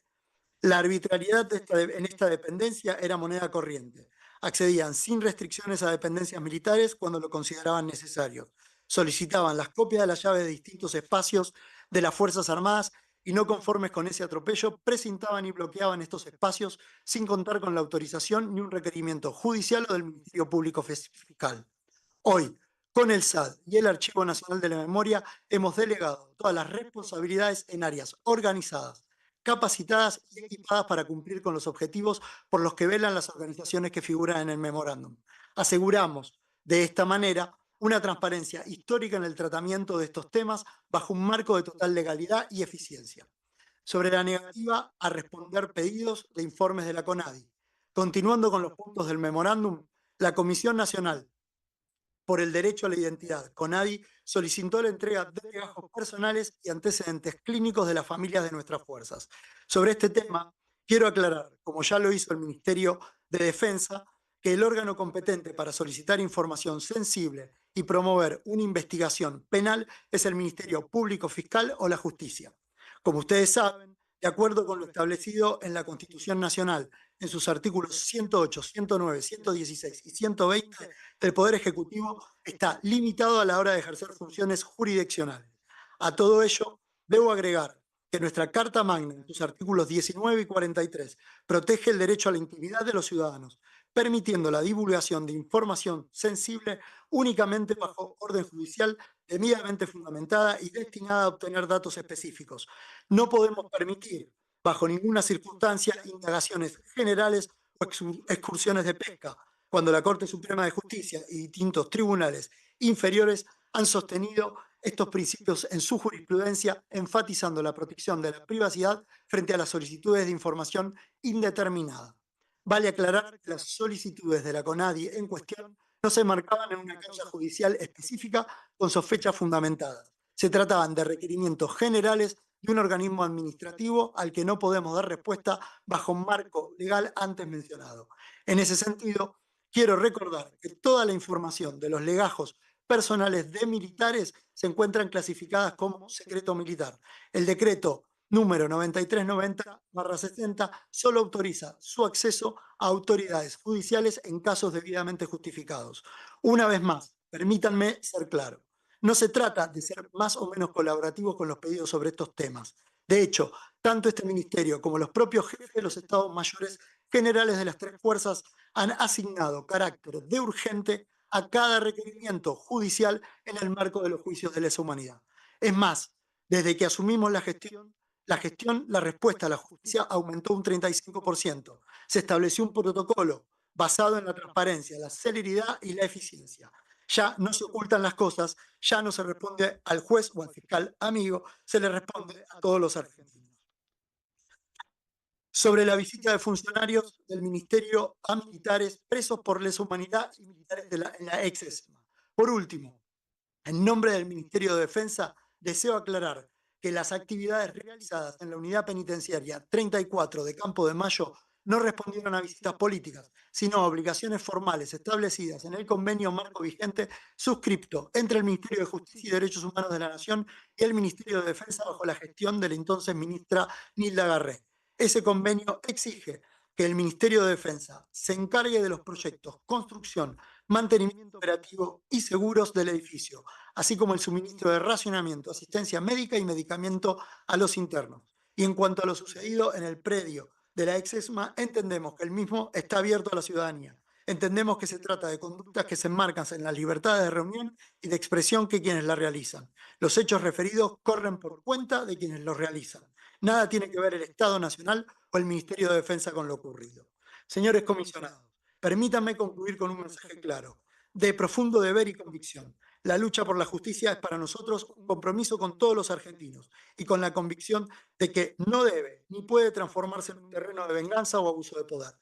M: La arbitrariedad en esta dependencia era moneda corriente. Accedían sin restricciones a dependencias militares cuando lo consideraban necesario. Solicitaban las copias de las llaves de distintos espacios de las Fuerzas Armadas y, no conformes con ese atropello, precintaban y bloqueaban estos espacios sin contar con la autorización ni un requerimiento judicial o del Ministerio Público Fiscal. Hoy, Con el SAD y el Archivo Nacional de la Memoria hemos delegado todas las responsabilidades en áreas organizadas, capacitadas y equipadas para cumplir con los objetivos por los que velan las organizaciones que figuran en el memorándum. Aseguramos de esta manera una transparencia histórica en el tratamiento de estos temas bajo un marco de total legalidad y eficiencia. Sobre la negativa a responder pedidos de informes de la CONADI. Continuando con los puntos del memorándum, la Comisión Nacional por el Derecho a la Identidad, CONADI, solicitó la entrega de legajos personales y antecedentes clínicos de las familias de nuestras fuerzas. Sobre este tema, quiero aclarar, como ya lo hizo el Ministerio de Defensa, que el órgano competente para solicitar información sensible y promover una investigación penal es el Ministerio Público Fiscal o la Justicia. Como ustedes saben, de acuerdo con lo establecido en la Constitución Nacional, en sus artículos 108, 109, 116 y 120, el Poder Ejecutivo está limitado a la hora de ejercer funciones jurisdiccionales. A todo ello, debo agregar que nuestra Carta Magna, en sus artículos 19 y 43, protege el derecho a la intimidad de los ciudadanos, permitiendo la divulgación de información sensible únicamente bajo orden judicial debidamente fundamentada y destinada a obtener datos específicos. No podemos permitir, bajo ninguna circunstancia, indagaciones generales o excursiones de pesca, cuando la Corte Suprema de Justicia y distintos tribunales inferiores han sostenido estos principios en su jurisprudencia, enfatizando la protección de la privacidad frente a las solicitudes de información indeterminada. Vale aclarar que las solicitudes de la CONADI en cuestión no se marcaban en una causa judicial específica con sospechas fundamentadas. Se trataban de requerimientos generales de un organismo administrativo al que no podemos dar respuesta bajo un marco legal antes mencionado. En ese sentido, quiero recordar que toda la información de los legajos personales de militares se encuentran clasificadas como secreto militar. El decreto número 9390/60 solo autoriza su acceso a autoridades judiciales en casos debidamente justificados. Una vez más, permítanme ser claro. No se trata de ser más o menos colaborativos con los pedidos sobre estos temas. De hecho, tanto este ministerio como los propios jefes de los estados mayores generales de las tres fuerzas han asignado carácter de urgente a cada requerimiento judicial en el marco de los juicios de lesa humanidad. Es más, desde que asumimos la gestión, la respuesta a la justicia aumentó un 35%. Se estableció un protocolo basado en la transparencia, la celeridad y la eficiencia. Ya no se ocultan las cosas, ya no se responde al juez o al fiscal amigo, se le responde a todos los argentinos. Sobre la visita de funcionarios del Ministerio a militares presos por lesa humanidad y militares en la ex-ESMA. Por último, en nombre del Ministerio de Defensa, deseo aclarar que las actividades realizadas en la unidad penitenciaria 34 de Campo de Mayo no respondieron a visitas políticas, sino a obligaciones formales establecidas en el convenio marco vigente suscripto entre el Ministerio de Justicia y Derechos Humanos de la Nación y el Ministerio de Defensa bajo la gestión de la entonces ministra Nilda Garré. Ese convenio exige que el Ministerio de Defensa se encargue de los proyectos, construcción, mantenimiento operativo y seguros del edificio, así como el suministro de racionamiento, asistencia médica y medicamento a los internos. Y en cuanto a lo sucedido en el predio de la ex-ESMA, entendemos que el mismo está abierto a la ciudadanía. Entendemos que se trata de conductas que se enmarcan en las libertades de reunión y de expresión que quienes la realizan. Los hechos referidos corren por cuenta de quienes los realizan. Nada tiene que ver el Estado Nacional o el Ministerio de Defensa con lo ocurrido. Señores comisionados, permítanme concluir con un mensaje claro, de profundo deber y convicción. La lucha por la justicia es para nosotros un compromiso con todos los argentinos y con la convicción de que no debe ni puede transformarse en un terreno de venganza o abuso de poder.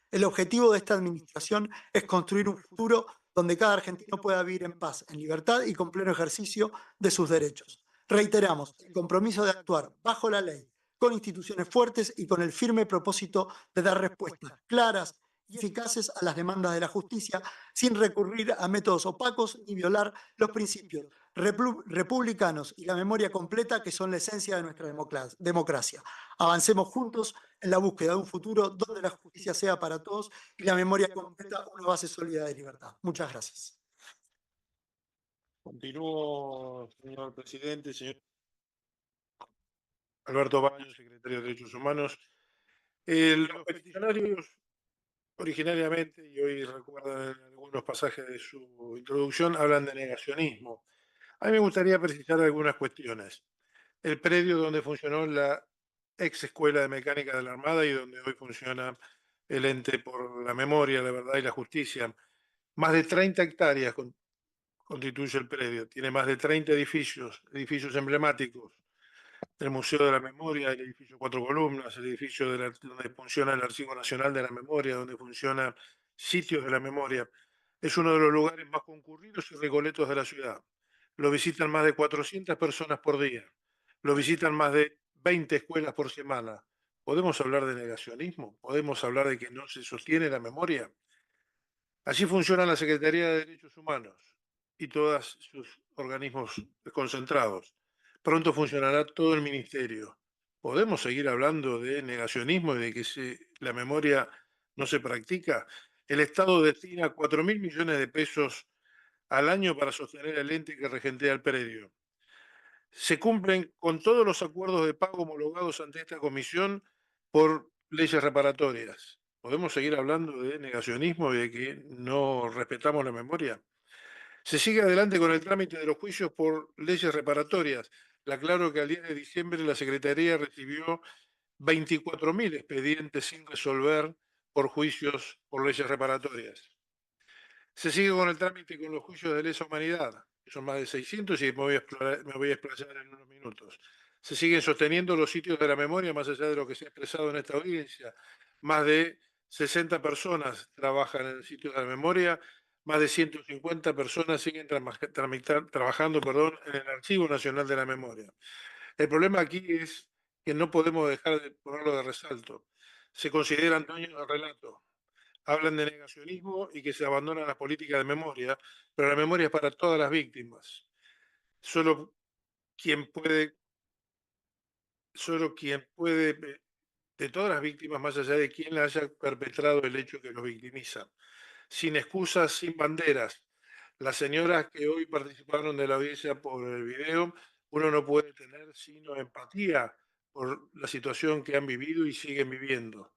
M: El objetivo de esta administración es construir un futuro donde cada argentino pueda vivir en paz, en libertad y con pleno ejercicio de sus derechos. Reiteramos el compromiso de actuar bajo la ley, con instituciones fuertes y con el firme propósito de dar respuestas claras y eficaces a las demandas de la justicia sin recurrir a métodos opacos ni violar los principios republicanos y la memoria completa que son la esencia de nuestra democracia. Avancemos juntos en la búsqueda de un futuro donde la justicia sea para todos y la memoria completa una base sólida de libertad. Muchas gracias.
L: Continúo, señor presidente, señor Alberto Baños, secretario de Derechos Humanos. Los peticionarios originariamente, y hoy recuerdan en algunos pasajes de su introducción, hablan de negacionismo. A mí me gustaría precisar algunas cuestiones. El predio donde funcionó la ex Escuela de Mecánica de la Armada y donde hoy funciona el ente por la memoria, la verdad y la justicia, más de 30 hectáreas constituye el predio, tiene más de 30 edificios, edificios emblemáticos, el Museo de la Memoria, el edificio Cuatro Columnas, el edificio donde funciona el Archivo Nacional de la Memoria, donde funciona Sitios de la Memoria. Es uno de los lugares más concurridos y recoletos de la ciudad. Lo visitan más de 400 personas por día. Lo visitan más de 20 escuelas por semana. ¿Podemos hablar de negacionismo? ¿Podemos hablar de que no se sostiene la memoria? Así funciona la Secretaría de Derechos Humanos y todos sus organismos concentrados. Pronto funcionará todo el ministerio. ¿Podemos seguir hablando de negacionismo y de que la memoria no se practica? El Estado destina 4.000 millones de pesos al año para sostener el ente que regentea el predio. Se cumplen con todos los acuerdos de pago homologados ante esta comisión por leyes reparatorias. ¿Podemos seguir hablando de negacionismo y de que no respetamos la memoria? Se sigue adelante con el trámite de los juicios por leyes reparatorias. Le aclaro que al 10 de diciembre la Secretaría recibió 24.000 expedientes sin resolver por juicios por leyes reparatorias. Se sigue con el trámite con los juicios de lesa humanidad, que son más de 600 y me voy a explayar en unos minutos. Se siguen sosteniendo los sitios de la memoria, más allá de lo que se ha expresado en esta audiencia. Más de 60 personas trabajan en el sitio de la memoria, más de 150 personas siguen trabajando en el Archivo Nacional de la Memoria. El problema aquí es que no podemos dejar de ponerlo de resalto. Se consideran dueños del relato. Hablan de negacionismo y que se abandonan las políticas de memoria, pero la memoria es para todas las víctimas. Solo quien puede, de todas las víctimas, más allá de quien haya perpetrado el hecho que los victimiza. Sin excusas, sin banderas. Las señoras que hoy participaron de la audiencia por el video, uno no puede tener sino empatía por la situación que han vivido y siguen viviendo.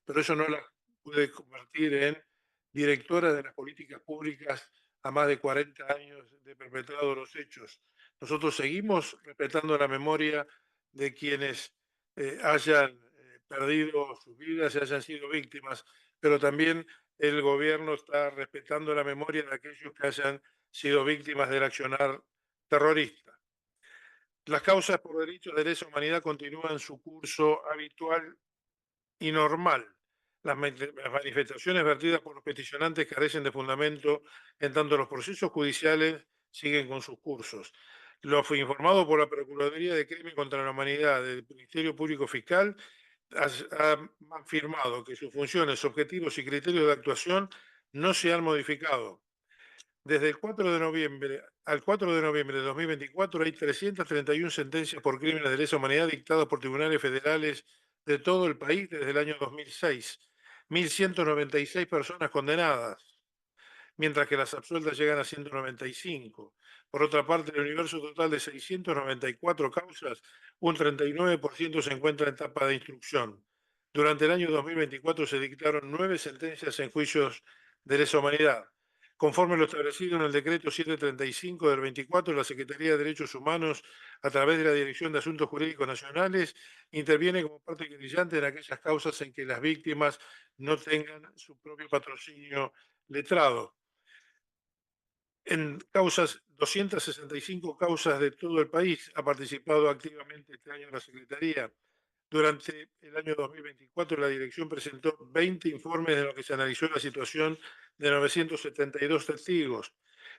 L: Pero eso no las puede convertir en directoras de las políticas públicas a más de 40 años de perpetrados los hechos. Nosotros seguimos respetando la memoria de quienes hayan perdido sus vidas y hayan sido víctimas, pero también el gobierno está respetando la memoria de aquellos que hayan sido víctimas del accionar terrorista. Las causas por delitos de lesa humanidad continúan su curso habitual y normal. Las manifestaciones vertidas por los peticionantes carecen de fundamento, en tanto los procesos judiciales siguen con sus cursos. Lo fue informado por la Procuraduría de Crimen contra la Humanidad del Ministerio Público Fiscal ha afirmado que sus funciones, objetivos y criterios de actuación no se han modificado. Desde el 4 de noviembre al 4 de noviembre de 2024 hay 331 sentencias por crímenes de lesa humanidad dictadas por tribunales federales de todo el país desde el año 2006. 1.196 personas condenadas, mientras que las absueltas llegan a 195. Por otra parte, del universo total de 694 causas, un 39% se encuentra en etapa de instrucción. Durante el año 2024 se dictaron 9 sentencias en juicios de lesa humanidad. Conforme lo establecido en el decreto 735 del 24, la Secretaría de Derechos Humanos, a través de la Dirección de Asuntos Jurídicos Nacionales, interviene como parte querellante en aquellas causas en que las víctimas no tengan su propio patrocinio letrado. En 265 causas de todo el país ha participado activamente este año la Secretaría. Durante el año 2024, la Dirección presentó 20 informes de lo que se analizó la situación de 972 testigos.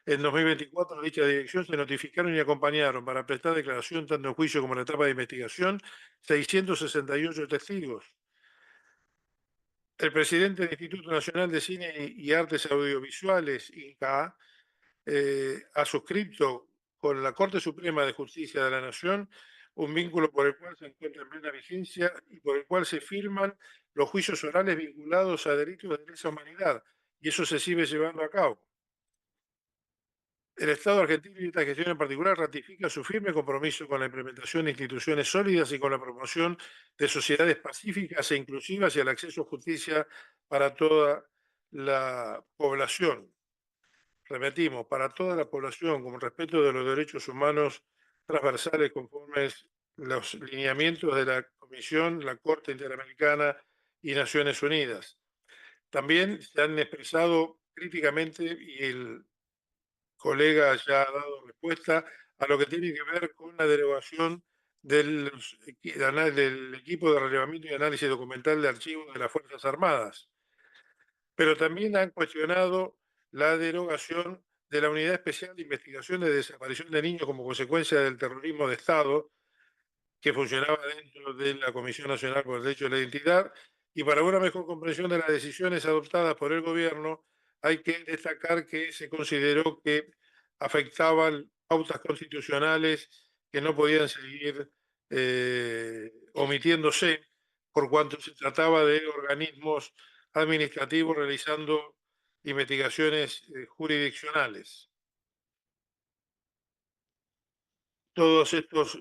L: En 2024, dicha dirección se notificaron y acompañaron para prestar declaración tanto en juicio como en la etapa de investigación 668 testigos. El presidente del Instituto Nacional de Cine y Artes Audiovisuales, INCA, ha suscrito con la Corte Suprema de Justicia de la Nación un vínculo por el cual se encuentra en plena vigencia y por el cual se firman los juicios orales vinculados a delitos de lesa humanidad, y eso se sigue llevando a cabo. El Estado argentino y esta gestión en particular ratifica su firme compromiso con la implementación de instituciones sólidas y con la promoción de sociedades pacíficas e inclusivas y el acceso a justicia para toda la población. Repetimos, para toda la población, con respeto de los derechos humanos transversales conformes los lineamientos de la Comisión, la Corte Interamericana y Naciones Unidas. También se han expresado críticamente, y el colega ya ha dado respuesta, a lo que tiene que ver con la derogación del equipo de relevamiento y análisis documental de archivos de las Fuerzas Armadas. Pero también han cuestionado la derogación de la Unidad Especial de Investigación de Desaparición de Niños como consecuencia del terrorismo de Estado, que funcionaba dentro de la Comisión Nacional por el Derecho a la Identidad, y para una mejor comprensión de las decisiones adoptadas por el gobierno, hay que destacar que se consideró que afectaban pautas constitucionales que no podían seguir omitiéndose, por cuanto se trataba de organismos administrativos realizando investigaciones jurisdiccionales. Todos estos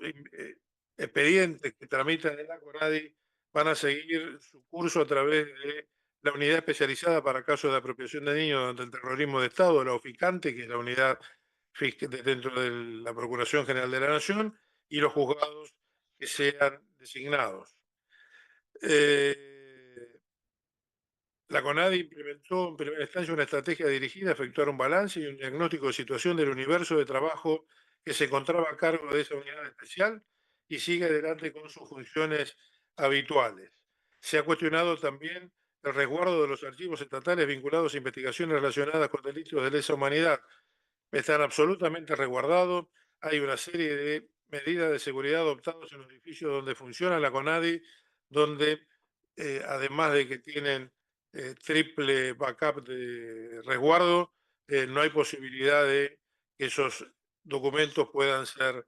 L: expedientes que tramitan en la CONADI van a seguir su curso a través de la unidad especializada para casos de apropiación de niños durante el terrorismo de Estado, la OFICANTE, que es la unidad dentro de la Procuración General de la Nación, y los juzgados que sean designados. La CONADI implementó en primera instancia una estrategia dirigida a efectuar un balance y un diagnóstico de situación del universo de trabajo que se encontraba a cargo de esa unidad especial y sigue adelante con sus funciones habituales. Se ha cuestionado también el resguardo de los archivos estatales vinculados a investigaciones relacionadas con delitos de lesa humanidad. Están absolutamente resguardados. Hay una serie de medidas de seguridad adoptadas en los edificios donde funciona la CONADI, donde además de que tienen triple backup de resguardo, no hay posibilidad de que esos documentos puedan ser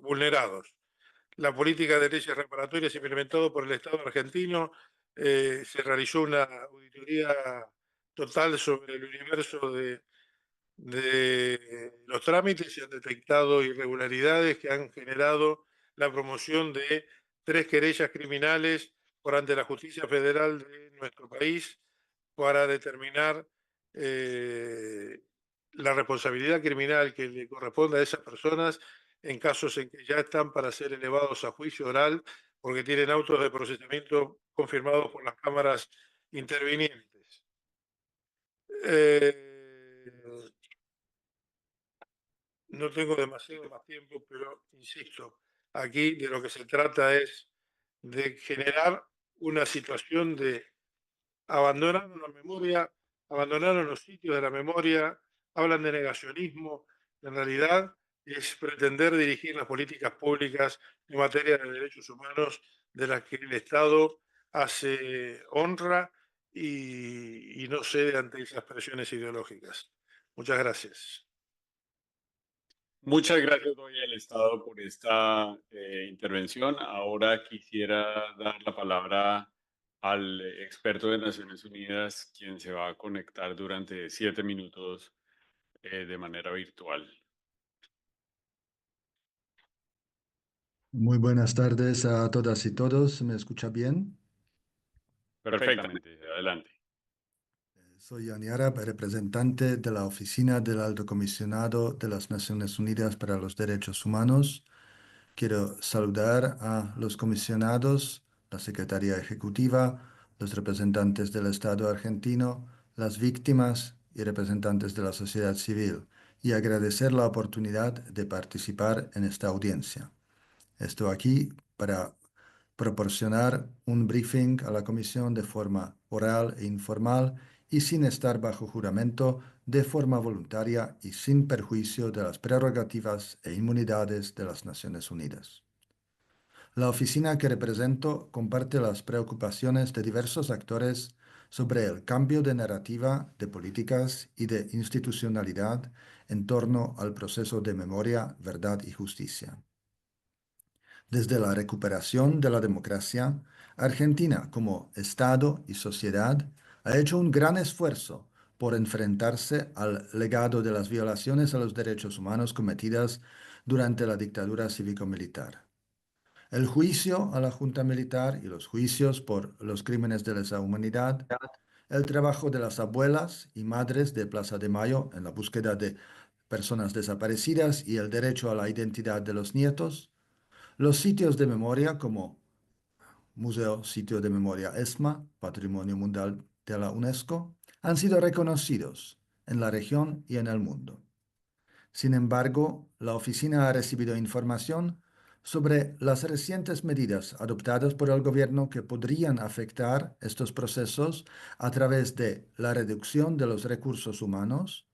L: vulnerados. La política de leyes reparatorias implementada por el Estado argentino, se realizó una auditoría total sobre el universo de los trámites y han detectado irregularidades que han generado la promoción de 3 querellas criminales por ante la justicia federal de nuestro país para determinar la responsabilidad criminal que le corresponde a esas personas en casos en que ya están para ser elevados a juicio oral porque tienen autos de procesamiento confirmados por las cámaras intervinientes. No tengo demasiado más tiempo, pero insisto, aquí de lo que se trata es de generar una situación de abandonar la memoria, abandonar los sitios de la memoria, hablan de negacionismo, en realidad es pretender dirigir las políticas públicas en materia de derechos humanos de las que el Estado hace honra y no cede ante esas presiones ideológicas. Muchas gracias.
A: Muchas gracias doy al Estado por esta intervención. Ahora quisiera dar la palabra al experto de Naciones Unidas, quien se va a conectar durante 7 minutos de manera virtual.
N: Muy buenas tardes a todas y todos. ¿Me escucha bien?
A: Perfectamente, adelante.
N: Soy Yani Arab, representante de la Oficina del Alto Comisionado de las Naciones Unidas para los Derechos Humanos. Quiero saludar a los comisionados, la Secretaría Ejecutiva, los representantes del Estado argentino, las víctimas y representantes de la sociedad civil y agradecer la oportunidad de participar en esta audiencia. Estoy aquí para proporcionar un briefing a la Comisión de forma oral e informal y sin estar bajo juramento, de forma voluntaria y sin perjuicio de las prerrogativas e inmunidades de las Naciones Unidas. La oficina que represento comparte las preocupaciones de diversos actores sobre el cambio de narrativa, de políticas y de institucionalidad en torno al proceso de memoria, verdad y justicia. Desde la recuperación de la democracia, Argentina como Estado y sociedad ha hecho un gran esfuerzo por enfrentarse al legado de las violaciones a los derechos humanos cometidas durante la dictadura cívico-militar. El juicio a la junta militar y los juicios por los crímenes de lesa humanidad, el trabajo de las abuelas y madres de Plaza de Mayo en la búsqueda de personas desaparecidas y el derecho a la identidad de los nietos, los sitios de memoria como Museo Sitio de Memoria ESMA, Patrimonio Mundial de la UNESCO, han sido reconocidos en la región y en el mundo. Sin embargo, la oficina ha recibido información sobre las recientes medidas adoptadas por el gobierno que podrían afectar estos procesos a través de la reducción de los recursos humanos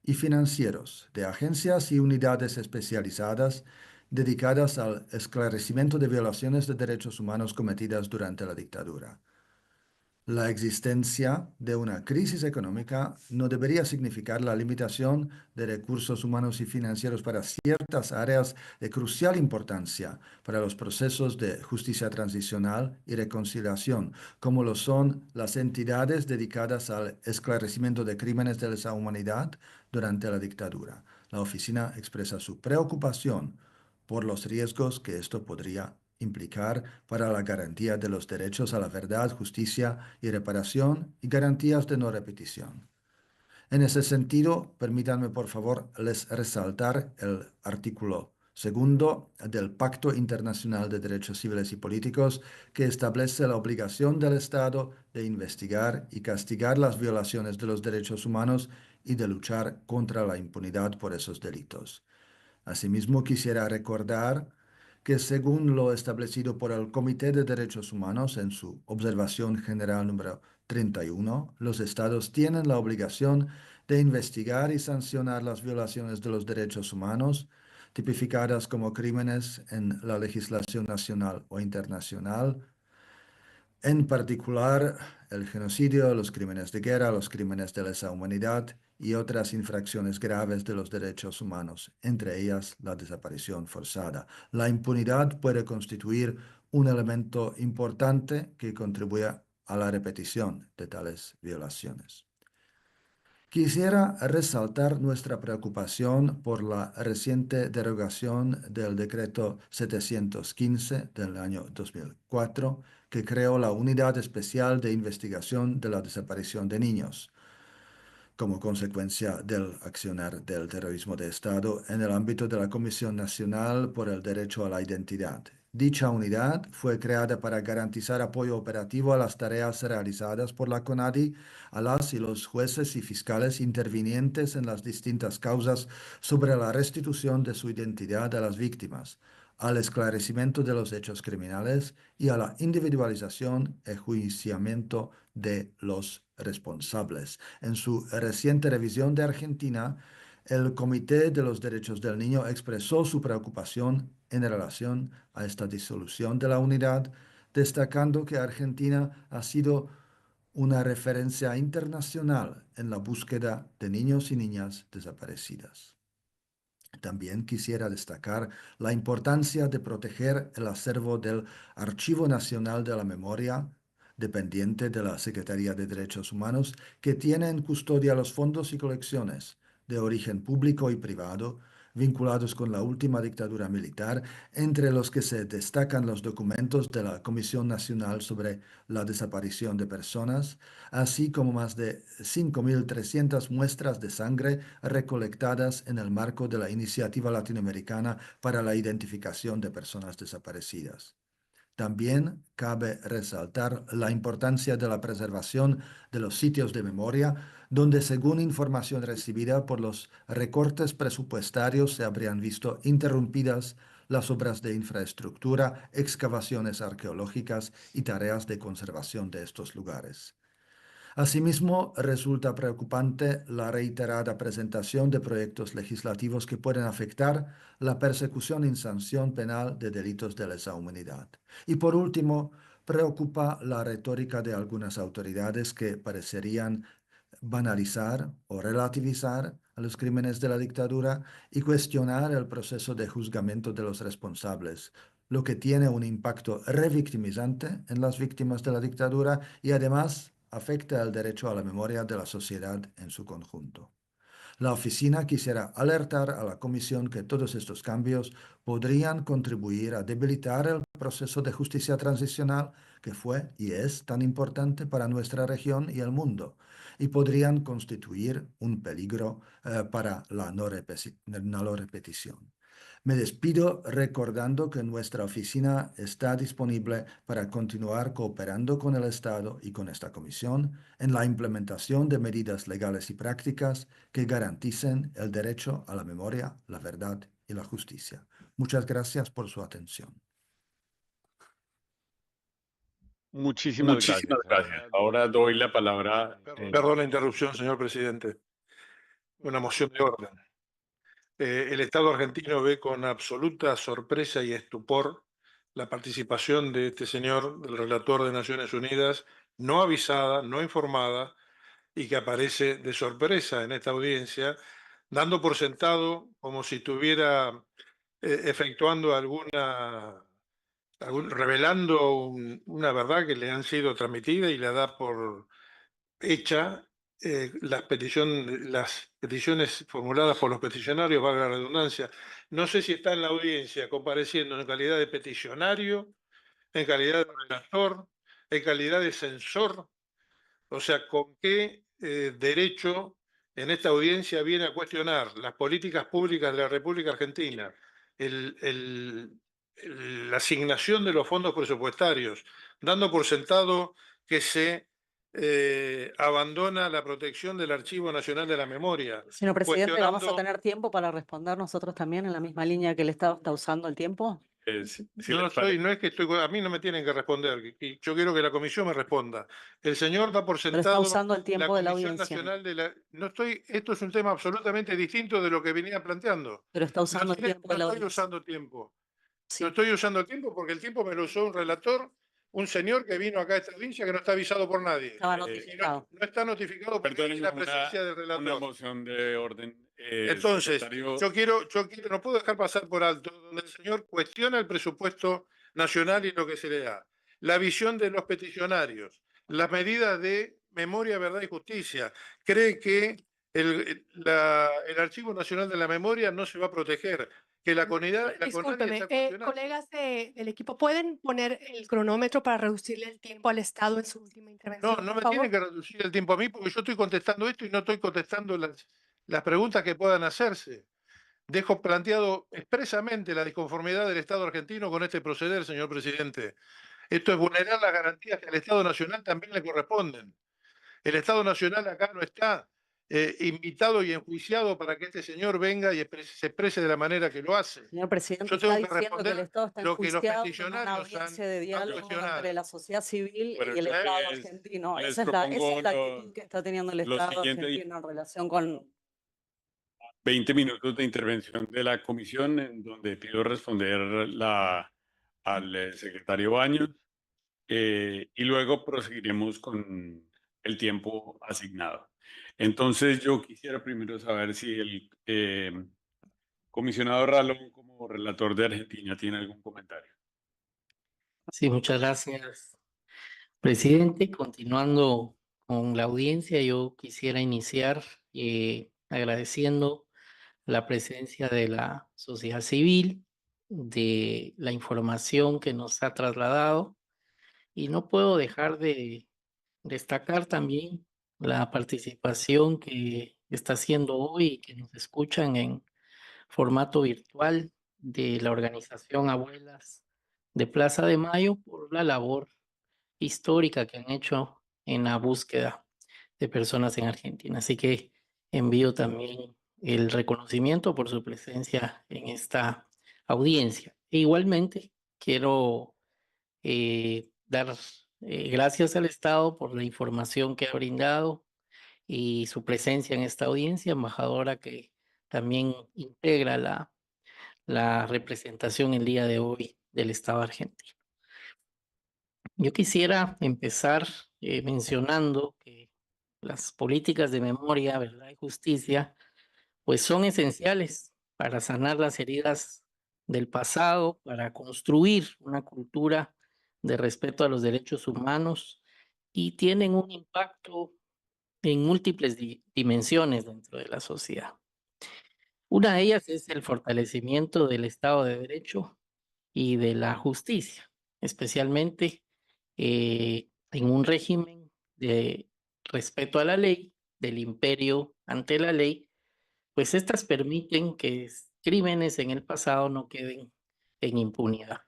N: y financieros de agencias y unidades especializadas dedicadas al esclarecimiento de violaciones de derechos humanos cometidas durante la dictadura. La existencia de una crisis económica no debería significar la limitación de recursos humanos y financieros para ciertas áreas de crucial importancia para los procesos de justicia transicional y reconciliación, como lo son las entidades dedicadas al esclarecimiento de crímenes de lesa humanidad durante la dictadura. La oficina expresa su preocupación por los riesgos que esto podría implicar para la garantía de los derechos a la verdad, justicia y reparación y garantías de no repetición. En ese sentido, permítanme por favor les resaltar el artículo 2 del Pacto Internacional de Derechos Civiles y Políticos que establece la obligación del Estado de investigar y castigar las violaciones de los derechos humanos y de luchar contra la impunidad por esos delitos. Asimismo, quisiera recordar que según lo establecido por el Comité de Derechos Humanos en su Observación General número 31, los estados tienen la obligación de investigar y sancionar las violaciones de los derechos humanos tipificadas como crímenes en la legislación nacional o internacional, en particular el genocidio, los crímenes de guerra, los crímenes de lesa humanidad y otras infracciones graves de los derechos humanos, entre ellas la desaparición forzada. La impunidad puede constituir un elemento importante que contribuya a la repetición de tales violaciones. Quisiera resaltar nuestra preocupación por la reciente derogación del decreto 715 del año 2004, que creó la Unidad Especial de Investigación de la Desaparición de Niños, como consecuencia del accionar del terrorismo de Estado en el ámbito de la Comisión Nacional por el Derecho a la Identidad. Dicha unidad fue creada para garantizar apoyo operativo a las tareas realizadas por la CONADI a las y los jueces y fiscales intervinientes en las distintas causas sobre la restitución de su identidad a las víctimas, al esclarecimiento de los hechos criminales y a la individualización y enjuiciamiento de los responsables. En su reciente revisión de Argentina, el Comité de los Derechos del Niño expresó su preocupación en relación a esta disolución de la unidad, destacando que Argentina ha sido una referencia internacional en la búsqueda de niños y niñas desaparecidas. También quisiera destacar la importancia de proteger el acervo del Archivo Nacional de la Memoria, dependiente de la Secretaría de Derechos Humanos, que tiene en custodia los fondos y colecciones de origen público y privado vinculados con la última dictadura militar, entre los que se destacan los documentos de la Comisión Nacional sobre la Desaparición de Personas, así como más de 5.300 muestras de sangre recolectadas en el marco de la Iniciativa Latinoamericana para la Identificación de Personas Desaparecidas. También cabe resaltar la importancia de la preservación de los sitios de memoria, donde según información recibida por los recortes presupuestarios se habrían visto interrumpidas las obras de infraestructura, excavaciones arqueológicas y tareas de conservación de estos lugares. Asimismo, resulta preocupante la reiterada presentación de proyectos legislativos que pueden afectar la persecución y sanción penal de delitos de lesa humanidad. Y por último, preocupa la retórica de algunas autoridades que parecerían banalizar o relativizar a los crímenes de la dictadura y cuestionar el proceso de juzgamiento de los responsables, lo que tiene un impacto revictimizante en las víctimas de la dictadura y además afecta el derecho a la memoria de la sociedad en su conjunto. La oficina quisiera alertar a la Comisión que todos estos cambios podrían contribuir a debilitar el proceso de justicia transicional que fue y es tan importante para nuestra región y el mundo, y podrían constituir un peligro para la no repetición. Me despido recordando que nuestra oficina está disponible para continuar cooperando con el Estado y con esta comisión en la implementación de medidas legales y prácticas que garanticen el derecho a la memoria, la verdad y la justicia. Muchas gracias por su atención.
A: Muchísimas gracias. Ahora doy la palabra.
L: Perdón la interrupción, señor presidente. Una moción de orden. El Estado argentino ve con absoluta sorpresa y estupor la participación de este señor, del relator de Naciones Unidas, no avisada, no informada, y que aparece de sorpresa en esta audiencia, dando por sentado como si estuviera efectuando revelando una verdad que le han sido transmitida y la da por hecha. Las peticiones formuladas por los peticionarios, valga la redundancia. No sé si está en la audiencia compareciendo en calidad de peticionario, en calidad de relator, en calidad de censor. O sea, ¿con qué derecho en esta audiencia viene a cuestionar las políticas públicas de la República Argentina, la asignación de los fondos presupuestarios, dando por sentado que se abandona la protección del Archivo Nacional de la Memoria?
C: Señor presidente, ¿vamos a
L: cuestionando-
C: tener tiempo para responder nosotros también en la misma línea que el Estado está usando el tiempo?
L: No es que a mí no me tienen que responder, y yo quiero que la comisión me responda. El señor da por
C: Pero está
L: sentado
C: usando el tiempo de la
L: Comisión
C: audiencia.
L: Nacional de la... Esto es un tema absolutamente distinto de lo que venía planteando.
C: Pero está usando el tiempo de la
L: No estoy
C: audiencia.
L: usando tiempo. No estoy usando el tiempo porque el tiempo me lo usó un relator, un señor que vino acá a esta audiencia que no está avisado por nadie.
C: Estaba
L: Y
C: notificado.
L: no está notificado por la presencia del relator.
A: Una moción de orden.
L: Entonces,
A: secretario.
L: yo quiero, no puedo dejar pasar por alto, donde el señor cuestiona el presupuesto nacional y lo que se le da, la visión de los peticionarios, las medidas de memoria, verdad y justicia. Cree que el Archivo Nacional de la Memoria no se va a proteger, que la CONADI
E: Discúlpeme,
L: está cuestionando.
E: colegas del equipo, ¿pueden poner el cronómetro para reducirle el tiempo al Estado en su última intervención?
L: No me
E: por
L: tienen
E: favor?
L: que reducir el tiempo a mí porque yo estoy contestando esto y no estoy contestando las preguntas que puedan hacerse. Dejo planteado expresamente la disconformidad del Estado argentino con este proceder, señor presidente. Esto es vulnerar las garantías que al Estado Nacional también le corresponden. El Estado Nacional acá no está invitado y enjuiciado para que este señor venga y se exprese de la manera que lo hace.
C: Señor presidente,
L: Yo
C: está
L: tengo que
C: diciendo que el
L: responder
C: Estado está
L: lo que los
C: enjuiciado en una
L: peticionarios
C: audiencia de
L: han
C: diálogo
L: cuestionado.
C: entre la sociedad civil
A: Bueno,
C: y el Estado
A: les-
C: argentino.
A: les
C: Esa es la
A: propongo
C: actitud que está teniendo el
A: lo
C: Estado
A: siguiente.
C: argentino en relación con...
A: 20 minutos de intervención de la comisión, en donde pido responder al secretario Baños, y luego proseguiremos con el tiempo asignado. Entonces, yo quisiera primero saber si el comisionado Ralón, como relator de Argentina, tiene algún comentario.
O: Sí, muchas gracias, presidente. Continuando con la audiencia, yo quisiera iniciar agradeciendo la presencia de la sociedad civil, de la información que nos ha trasladado, y no puedo dejar de destacar también la participación que está haciendo hoy, que nos escuchan en formato virtual, de la organización Abuelas de Plaza de Mayo, por la labor histórica que han hecho en la búsqueda de personas en Argentina. Así que envío también el reconocimiento por su presencia en esta audiencia. E igualmente quiero dar gracias al Estado por la información que ha brindado y su presencia en esta audiencia, embajadora que también integra la representación el día de hoy del Estado argentino. Yo quisiera empezar mencionando que las políticas de memoria, verdad y justicia, pues son esenciales para sanar las heridas del pasado, para construir una cultura de respeto a los derechos humanos y tienen un impacto en múltiples dimensiones dentro de la sociedad. Una de ellas es el fortalecimiento del Estado de Derecho y de la justicia, especialmente en un régimen de respeto a la ley, del imperio ante la ley, pues estas permiten que crímenes en el pasado no queden en impunidad.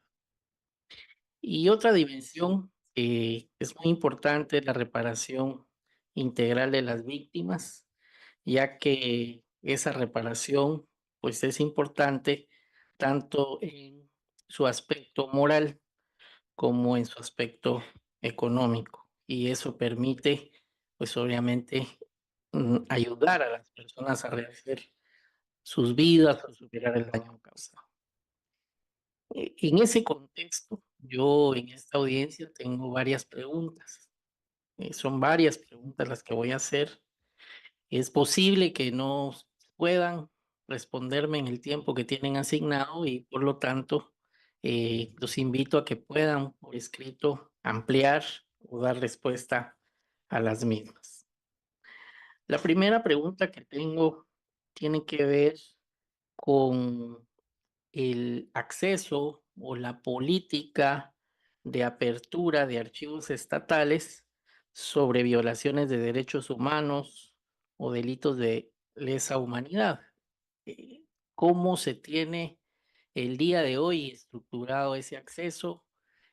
O: Y otra dimensión que es muy importante es la reparación integral de las víctimas, ya que esa reparación pues es importante tanto en su aspecto moral como en su aspecto económico. Y eso permite pues obviamente ayudar a las personas a rehacer sus vidas o superar el daño causado. En ese contexto, yo en esta audiencia tengo varias preguntas. Son varias preguntas las que voy a hacer. Es posible que no puedan responderme en el tiempo que tienen asignado y por lo tanto los invito a que puedan por escrito ampliar o dar respuesta a las mismas. La primera pregunta que tengo tiene que ver con el acceso o la política de apertura de archivos estatales sobre violaciones de derechos humanos o delitos de lesa humanidad. ¿Cómo se tiene el día de hoy estructurado ese acceso?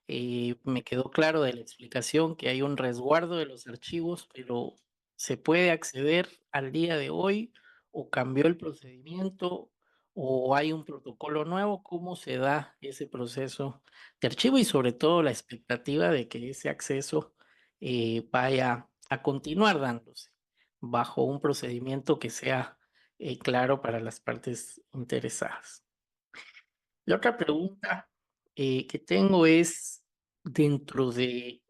O: Me quedó claro de la explicación que hay un resguardo de los archivos, pero ¿se puede acceder al día de hoy o cambió el procedimiento o hay un protocolo nuevo? ¿Cómo se da ese proceso de archivo y sobre todo la expectativa de que ese acceso vaya a continuar dándose bajo un procedimiento que sea claro para las partes interesadas? La otra pregunta que tengo es, dentro de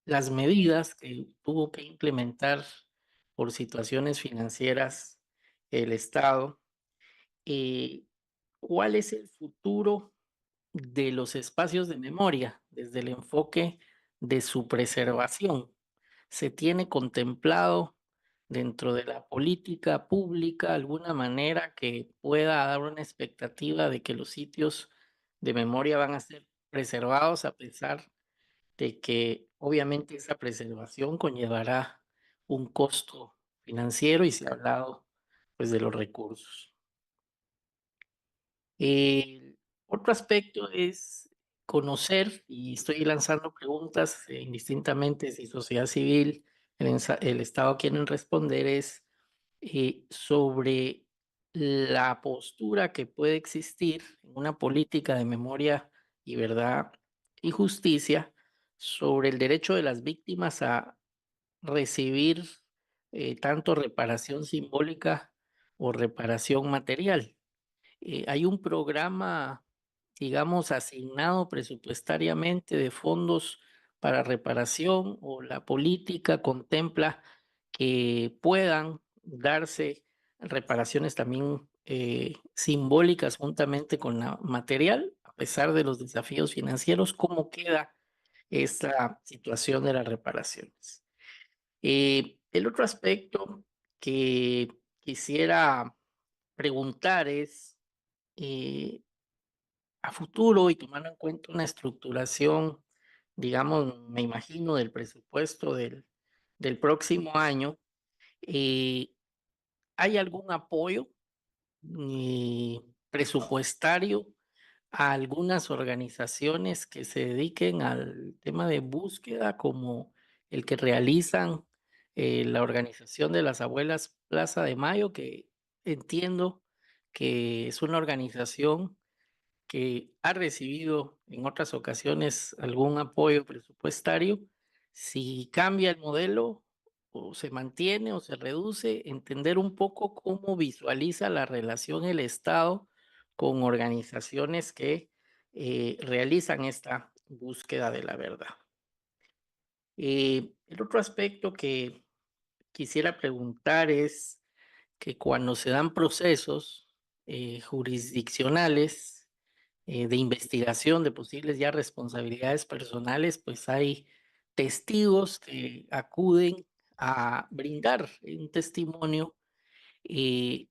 O: las medidas que tuvo que implementar por situaciones financieras el Estado, ¿cuál es el futuro de los espacios de memoria desde el enfoque de su preservación? ¿Se tiene contemplado dentro de la política pública alguna manera que pueda dar una expectativa de que los sitios de memoria van a ser preservados, a pesar de que obviamente esa preservación conllevará un costo financiero y se ha hablado pues de los recursos? Otro aspecto es conocer, y estoy lanzando preguntas indistintamente si sociedad civil, el Estado quieren responder, es sobre la postura que puede existir en una política de memoria y verdad y justicia sobre el derecho de las víctimas a recibir tanto reparación simbólica o reparación material. Hay un programa, digamos, asignado presupuestariamente de fondos para reparación, o la política contempla que puedan darse reparaciones también simbólicas juntamente con la material, a pesar de los desafíos financieros. ¿Cómo queda esta situación de las reparaciones? El otro aspecto que quisiera preguntar es, a futuro y tomando en cuenta una estructuración, digamos, me imagino, del presupuesto del próximo año, ¿hay algún apoyo presupuestario a algunas organizaciones que se dediquen al tema de búsqueda, como el que realizan la organización de las Abuelas Plaza de Mayo, que entiendo que es una organización que ha recibido en otras ocasiones algún apoyo presupuestario? Si cambia el modelo o se mantiene o se reduce, entender un poco cómo visualiza la relación el Estado con organizaciones que realizan esta búsqueda de la verdad. El otro aspecto que quisiera preguntar es que cuando se dan procesos jurisdiccionales de investigación de posibles ya responsabilidades personales, pues hay testigos que acuden a brindar un testimonio. El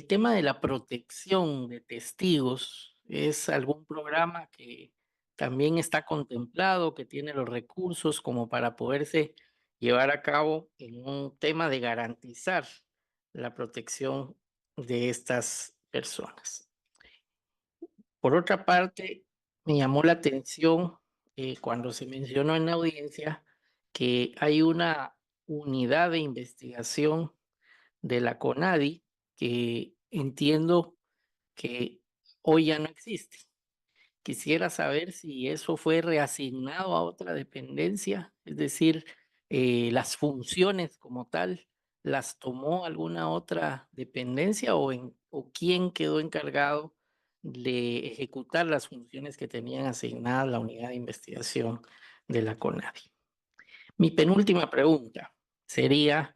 O: tema de la protección de testigos es algún programa que también está contemplado, que tiene los recursos como para poderse llevar a cabo en un tema de garantizar la protección de estas personas. Por otra parte, me llamó la atención cuando se mencionó en la audiencia que hay una unidad de investigación de la CONADI que entiendo que hoy ya no existe. Quisiera saber si eso fue reasignado a otra dependencia, es decir, las funciones como tal, ¿las tomó alguna otra dependencia o quién quedó encargado de ejecutar las funciones que tenían asignadas la unidad de investigación de la CONADI? Mi penúltima pregunta sería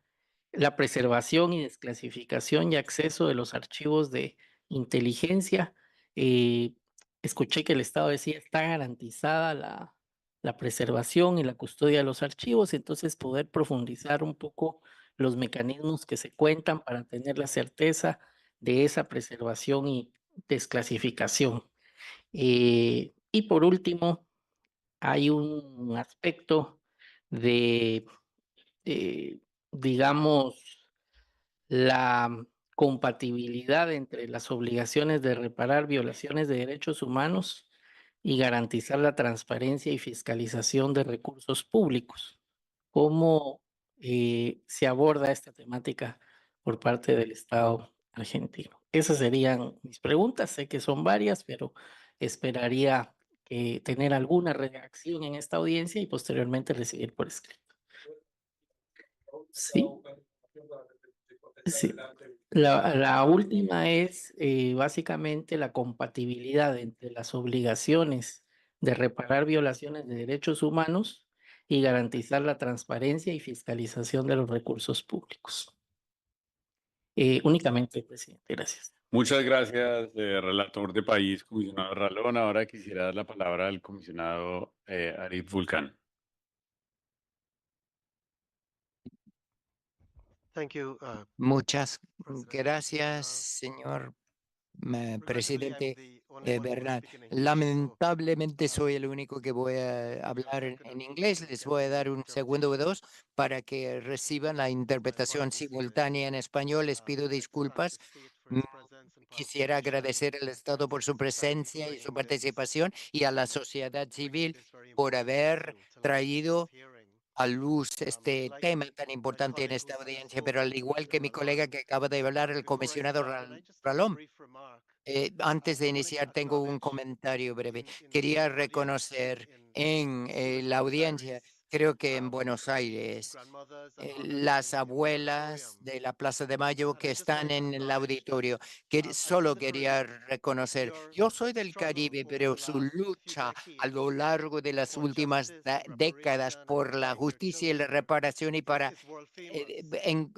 O: la preservación y desclasificación y acceso de los archivos de inteligencia. Escuché que el Estado decía está garantizada la preservación y la custodia de los archivos, entonces poder profundizar un poco los mecanismos que se cuentan para tener la certeza de esa preservación y desclasificación. Y por último, hay un aspecto de, digamos, la compatibilidad entre las obligaciones de reparar violaciones de derechos humanos y garantizar la transparencia y fiscalización de recursos públicos. ¿Cómo se aborda esta temática por parte del Estado argentino? Esas serían mis preguntas. Sé que son varias, pero esperaría tener alguna reacción en esta audiencia y posteriormente recibir por escrito. Sí. Sí. La última es básicamente la compatibilidad entre las obligaciones de reparar violaciones de derechos humanos y garantizar la transparencia y fiscalización de los recursos públicos. Únicamente, presidente, gracias.
A: Muchas gracias, relator de país, comisionado Ralón. Ahora quisiera dar la palabra al comisionado Arif Vulcan.
P: Muchas gracias, señor presidente Bernal. Lamentablemente soy el único que voy a hablar en inglés. Les voy a dar un segundo o dos para que reciban la interpretación simultánea en español. Les pido disculpas. Quisiera agradecer al Estado por su presencia y su participación y a la sociedad civil por haber traído a luz este tema tan importante en esta audiencia, pero al igual que mi colega que acaba de hablar, el comisionado Ralón, antes de iniciar tengo un comentario breve. Quería reconocer en la audiencia, creo que en Buenos Aires, las abuelas de la Plaza de Mayo que están en el auditorio, que solo quería reconocer. Yo soy del Caribe, pero su lucha a lo largo de las últimas décadas por la justicia y la reparación y para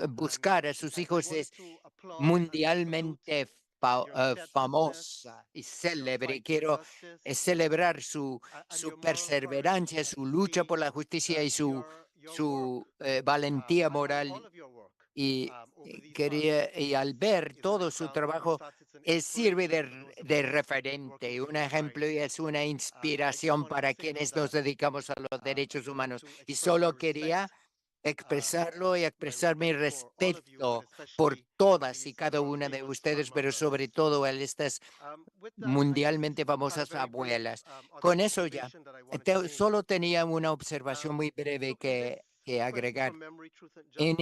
P: buscar a sus hijos es mundialmente famosa y célebre. Quiero celebrar su perseverancia, su lucha por la justicia y su valentía moral. Y al ver todo su trabajo, sirve de referente, un ejemplo y es una inspiración para quienes nos dedicamos a los derechos humanos. Y solo quería expresarlo y expresar mi respeto por todas y cada una de ustedes, pero sobre todo a estas mundialmente famosas abuelas. Con eso ya, solo tenía una observación muy breve que agregar. En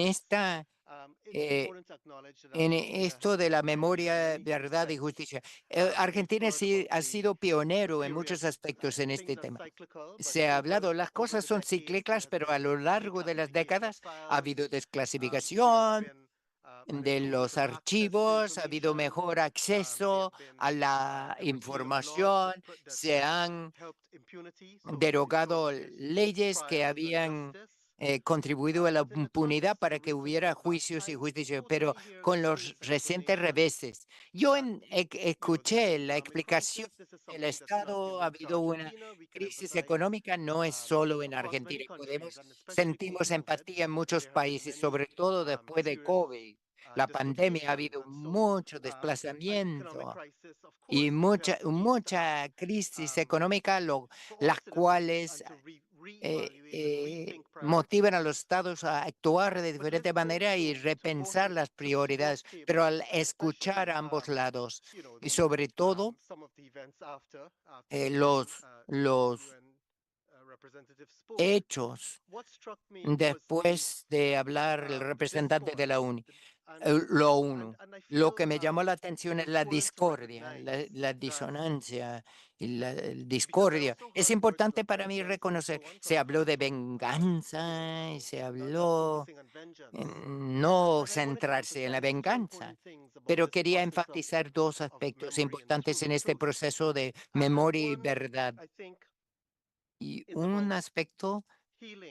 P: esto de la memoria, verdad y justicia, Argentina ha sido pionero en muchos aspectos en este tema. Se ha hablado, las cosas son cíclicas, pero a lo largo de las décadas ha habido desclasificación de los archivos, ha habido mejor acceso a la información, se han derogado leyes que habían contribuido a la impunidad para que hubiera juicios y justicia, pero con los recientes reveses. Yo escuché la explicación del Estado, ha habido una crisis económica, no es solo en Argentina. Sentimos empatía en muchos países, sobre todo después de COVID. La pandemia ha habido mucho desplazamiento y mucha crisis económica, las cuales motivan a los estados a actuar de diferente manera y repensar las prioridades, pero al escuchar a ambos lados y sobre todo los hechos después de hablar el representante de la ONU. Lo que me llamó la atención es la discordia, la disonancia y la discordia. Es importante para mí reconocer, se habló de venganza y se habló no centrarse en la venganza, pero quería enfatizar dos aspectos importantes en este proceso de memoria y verdad. Y un aspecto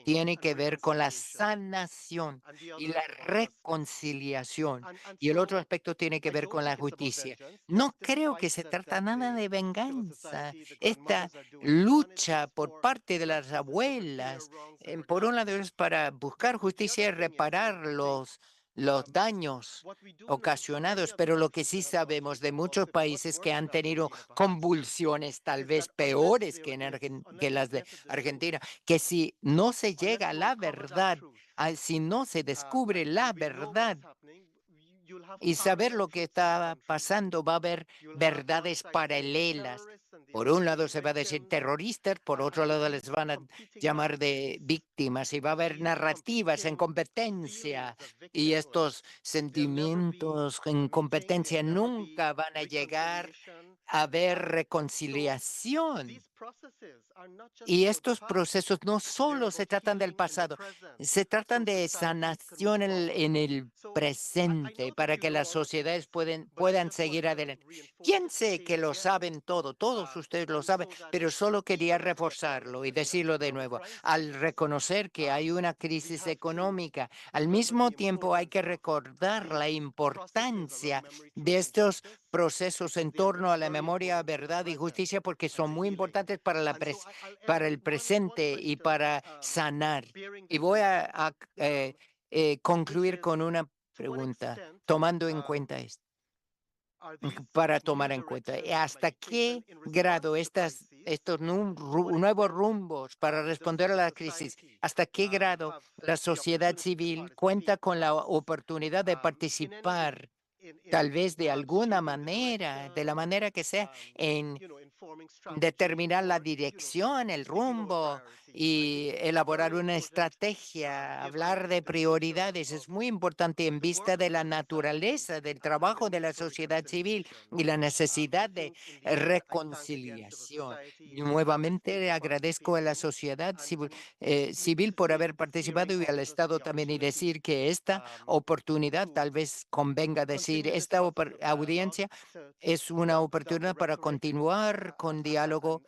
P: tiene que ver con la sanación y la reconciliación. Y el otro aspecto tiene que ver con la justicia. No creo que se trata nada de venganza. Esta lucha por parte de las abuelas, por un lado es para buscar justicia y reparar los daños ocasionados, pero lo que sí sabemos de muchos países que han tenido convulsiones tal vez peores que las de Argentina, que si no se llega a la verdad, si no se descubre la verdad y saber lo que está pasando, va a haber verdades paralelas. Por un lado se va a decir terroristas, por otro lado les van a llamar de víctimas y va a haber narrativas en competencia y estos sentimientos en competencia nunca van a llegar a haber reconciliación. Y estos procesos no solo se tratan del pasado, se tratan de sanación en el presente para que las sociedades puedan seguir adelante. Sé que lo saben todo, todos ustedes lo saben, pero solo quería reforzarlo y decirlo de nuevo. Al reconocer que hay una crisis económica, al mismo tiempo hay que recordar la importancia de estos procesos en torno a la memoria, verdad y justicia, porque son muy importantes para el presente y para sanar. Y voy a concluir con una pregunta, tomando en cuenta esto. Para tomar en cuenta hasta qué grado estos nuevos rumbos para responder a la crisis, hasta qué grado la sociedad civil cuenta con la oportunidad de participar, tal vez de alguna manera, de la manera que sea, en determinar la dirección, el rumbo y elaborar una estrategia, hablar de prioridades. Es muy importante en vista de la naturaleza del trabajo de la sociedad civil y la necesidad de reconciliación. Nuevamente agradezco a la sociedad civil por haber participado y al Estado también, y decir que esta oportunidad, tal vez convenga decir, esta audiencia es una oportunidad para continuar con diálogo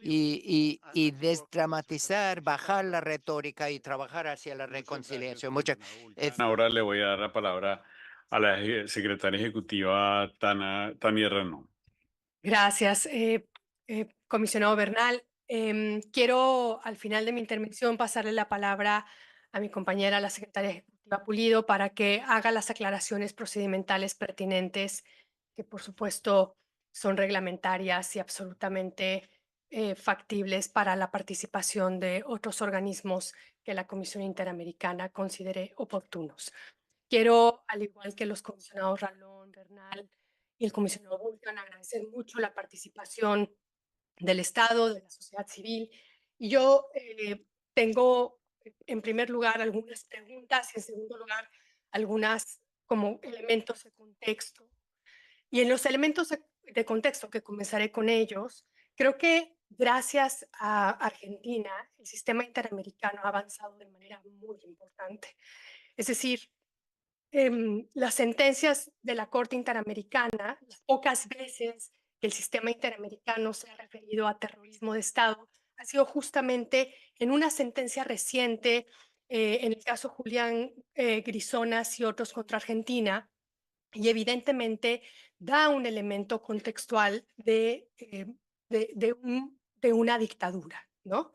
P: y desdramatizar, bajar la retórica y trabajar hacia la reconciliación.
A: Ahora le voy a dar la palabra a la secretaria ejecutiva Tania Renón.
E: Gracias, comisionado Bernal. Quiero al final de mi intervención pasarle la palabra a mi compañera, la secretaria ejecutiva Pulido, para que haga las aclaraciones procedimentales pertinentes, que por supuesto son reglamentarias y absolutamente factibles para la participación de otros organismos que la Comisión Interamericana considere oportunos. Quiero, al igual que los comisionados Ralón, Bernal y el comisionado Vulcan, agradecer mucho la participación del Estado, de la sociedad civil. Y yo tengo, en primer lugar, algunas preguntas y, en segundo lugar, algunas como elementos de contexto. Y en los elementos de contexto, que comenzaré con ellos, creo que gracias a Argentina, el sistema interamericano ha avanzado de manera muy importante. Es decir, las sentencias de la Corte Interamericana, las pocas veces que el sistema interamericano se ha referido a terrorismo de Estado, ha sido justamente en una sentencia reciente en el caso Julián Grisonas y otros contra Argentina, y evidentemente da un elemento contextual de una dictadura, ¿no?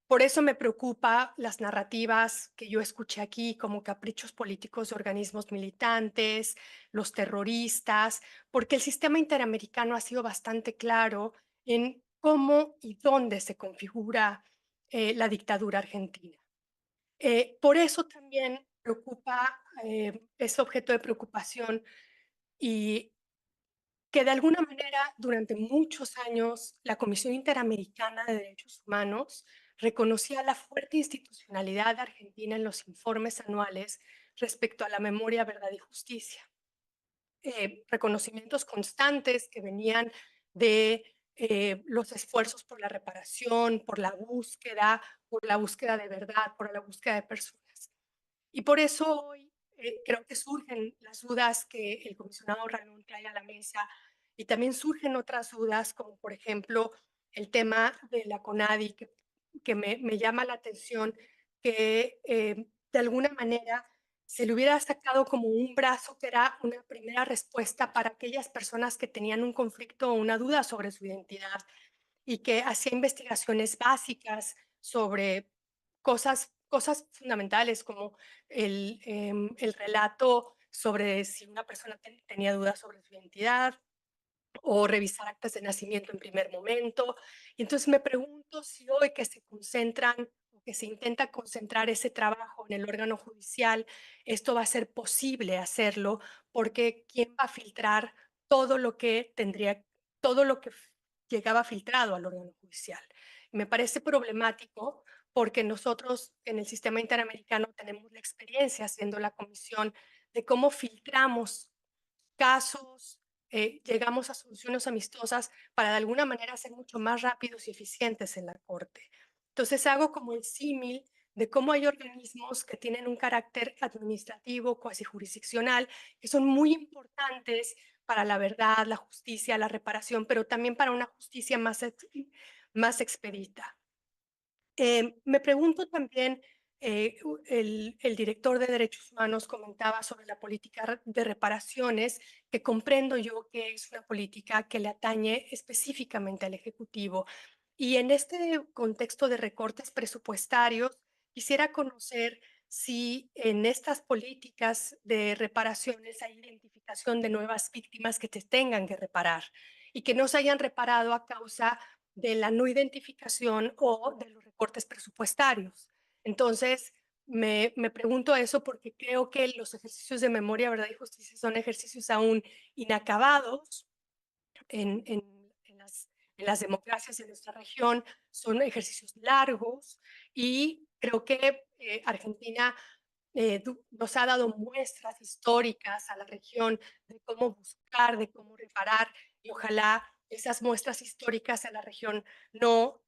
E: Por eso me preocupa las narrativas que yo escuché aquí como caprichos políticos de organismos militantes, los terroristas, porque el sistema interamericano ha sido bastante claro en cómo y dónde se configura la dictadura argentina. Por eso también preocupa, es objeto de preocupación y que de alguna manera durante muchos años la Comisión Interamericana de Derechos Humanos reconocía la fuerte institucionalidad de Argentina en los informes anuales respecto a la memoria, verdad y justicia. Reconocimientos constantes que venían de los esfuerzos por la reparación, por la búsqueda de verdad, por la búsqueda de personas. Y por eso hoy creo que surgen las dudas que el comisionado Ralón trae a la mesa y también surgen otras dudas, como por ejemplo el tema de la CONADI, que me llama la atención que de alguna manera se le hubiera sacado como un brazo que era una primera respuesta para aquellas personas que tenían un conflicto o una duda sobre su identidad y que hacía investigaciones básicas sobre cosas fundamentales como el relato sobre si una persona tenía dudas sobre su identidad o revisar actas de nacimiento en primer momento. Y entonces me pregunto si hoy que se concentran o que se intenta concentrar ese trabajo en el órgano judicial, esto va a ser posible hacerlo, porque ¿quién va a filtrar todo lo que llegaba filtrado al órgano judicial? Me parece problemático porque nosotros en el sistema interamericano tenemos la experiencia haciendo la comisión de cómo filtramos casos, llegamos a soluciones amistosas para de alguna manera ser mucho más rápidos y eficientes en la Corte. Entonces hago como el símil de cómo hay organismos que tienen un carácter administrativo, cuasi jurisdiccional, que son muy importantes para la verdad, la justicia, la reparación, pero también para una justicia más expedita. Me pregunto también, el director de Derechos Humanos comentaba sobre la política de reparaciones, que comprendo yo que es una política que le atañe específicamente al Ejecutivo. Y en este contexto de recortes presupuestarios, quisiera conocer si en estas políticas de reparaciones hay identificación de nuevas víctimas que te tengan que reparar y que no se hayan reparado a causa de la no identificación o de los recortes presupuestarios. Entonces, me pregunto eso porque creo que los ejercicios de memoria, verdad y justicia son ejercicios aún inacabados en las democracias de nuestra región, son ejercicios largos y creo que Argentina nos ha dado muestras históricas a la región de cómo buscar, de cómo reparar y ojalá esas muestras históricas a la región no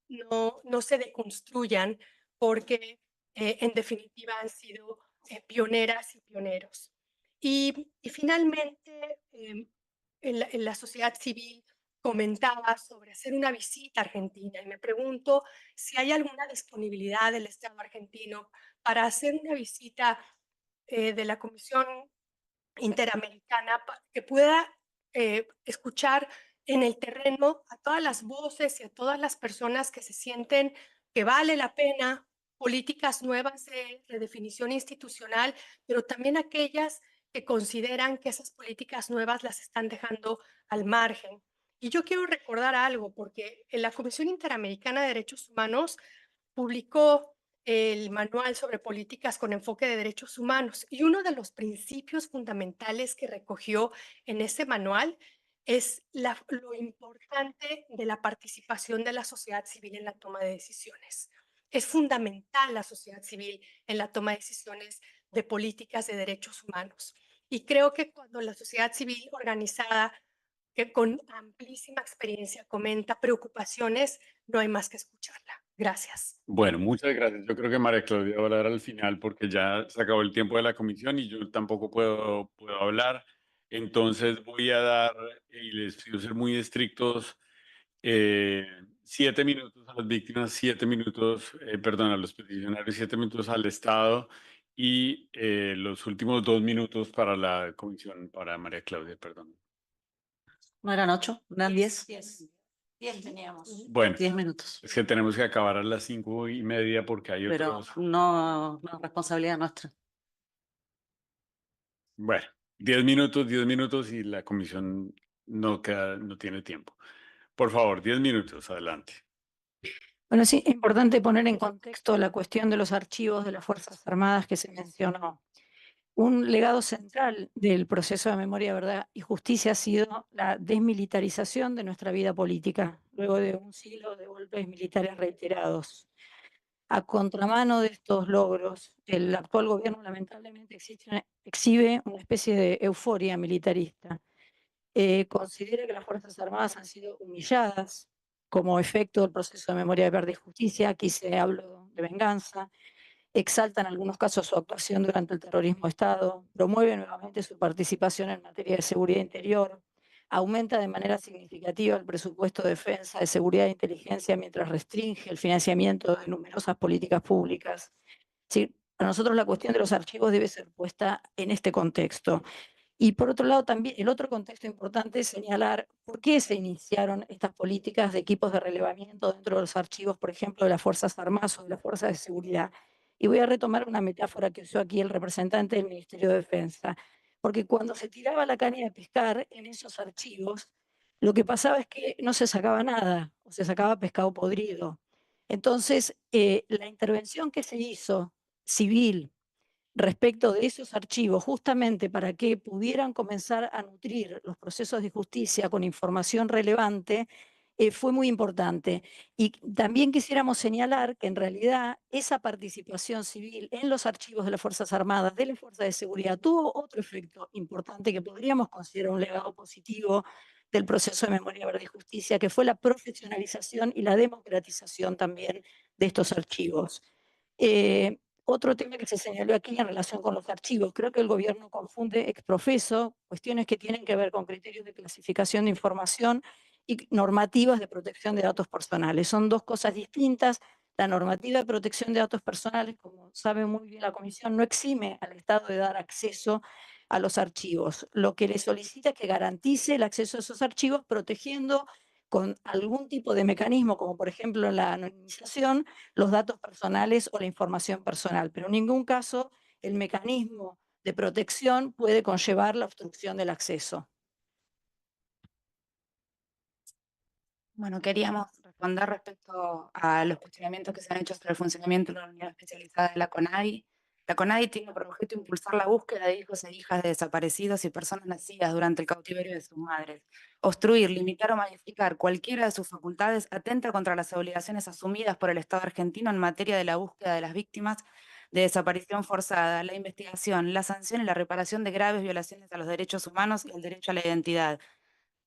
E: se deconstruyan porque en definitiva han sido pioneras y pioneros. Y finalmente, en la sociedad civil comentaba sobre hacer una visita a Argentina y me pregunto si hay alguna disponibilidad del Estado argentino para hacer una visita de la Comisión Interamericana que pueda escuchar en el terreno a todas las voces y a todas las personas que se sienten que vale la pena políticas nuevas de redefinición institucional, pero también aquellas que consideran que esas políticas nuevas las están dejando al margen. Y yo quiero recordar algo, porque en la Comisión Interamericana de Derechos Humanos publicó el manual sobre políticas con enfoque de derechos humanos y uno de los principios fundamentales que recogió en ese manual es lo importante de la participación de la sociedad civil en la toma de decisiones. Es fundamental la sociedad civil en la toma de decisiones de políticas de derechos humanos. Y creo que cuando la sociedad civil organizada, que con amplísima experiencia comenta preocupaciones, no hay más que escucharla. Gracias.
A: Bueno, muchas gracias. Yo creo que María Claudia va a hablar al final porque ya se acabó el tiempo de la comisión y yo tampoco puedo hablar. Entonces voy a dar, y les pido ser muy estrictos, 7 minutos a las víctimas, 7 minutos, perdón, a los peticionarios, 7 minutos al Estado y los últimos 2 minutos para la comisión, para María Claudia, perdón.
C: ¿No eran 8? ¿Eran 10?
I: 10 teníamos.
A: Bueno,
C: 10 minutos.
A: es que tenemos que acabar a las 5:30 porque hay
C: Pero
A: otros.
C: no es responsabilidad nuestra.
A: Bueno, 10 minutos y la comisión no tiene tiempo. Por favor, 10 minutos, adelante.
I: Bueno, sí, es importante poner en contexto la cuestión de los archivos de las Fuerzas Armadas que se mencionó. Un legado central del proceso de memoria, verdad y justicia ha sido la desmilitarización de nuestra vida política, luego de un siglo de golpes militares reiterados. A contramano de estos logros, el actual gobierno lamentablemente exhibe una especie de euforia militarista. Considera que las Fuerzas Armadas han sido humilladas como efecto del proceso de memoria, verdad y justicia. Aquí se habla de venganza. Exalta en algunos casos su actuación durante el terrorismo de Estado, promueve nuevamente su participación en materia de seguridad interior, aumenta de manera significativa el presupuesto de defensa, de seguridad e inteligencia, mientras restringe el financiamiento de numerosas políticas públicas. Sí, para nosotros la cuestión de los archivos debe ser puesta en este contexto. Y por otro lado, también el otro contexto importante es señalar por qué se iniciaron estas políticas de equipos de relevamiento dentro de los archivos, por ejemplo, de las Fuerzas Armadas o de las Fuerzas de Seguridad. Y voy a retomar una metáfora que usó aquí el representante del Ministerio de Defensa, porque cuando se tiraba la caña de pescar en esos archivos, lo que pasaba es que no se sacaba nada, o se sacaba pescado podrido. Entonces, la intervención que se hizo civil respecto de esos archivos, justamente para que pudieran comenzar a nutrir los procesos de justicia con información relevante, fue muy importante. Y también quisiéramos señalar que en realidad esa participación civil en los archivos de las Fuerzas Armadas, de las Fuerzas de Seguridad, tuvo otro efecto importante que podríamos considerar un legado positivo del proceso de memoria, verdad y justicia, que fue la profesionalización y la democratización también de estos archivos. Otro tema que se señaló aquí en relación con los archivos, creo que el gobierno confunde ex profeso cuestiones que tienen que ver con criterios de clasificación de información y normativas de protección de datos personales. Son dos cosas distintas. La normativa de protección de datos personales, como sabe muy bien la Comisión, no exime al Estado de dar acceso a los archivos. Lo que le solicita es que garantice el acceso a esos archivos protegiendo con algún tipo de mecanismo, como por ejemplo la anonimización, los datos personales o la información personal, pero en ningún caso el mecanismo de protección puede conllevar la obstrucción del acceso.
G: Bueno, queríamos responder respecto a los cuestionamientos que se han hecho sobre el funcionamiento de la unidad especializada de la CONADI. La CONADI tiene por objeto impulsar la búsqueda de hijos e hijas de desaparecidos y personas nacidas durante el cautiverio de sus madres. Obstruir, limitar o modificar cualquiera de sus facultades atenta contra las obligaciones asumidas por el Estado argentino en materia de la búsqueda de las víctimas de desaparición forzada, la investigación, la sanción y la reparación de graves violaciones a los derechos humanos y al derecho a la identidad.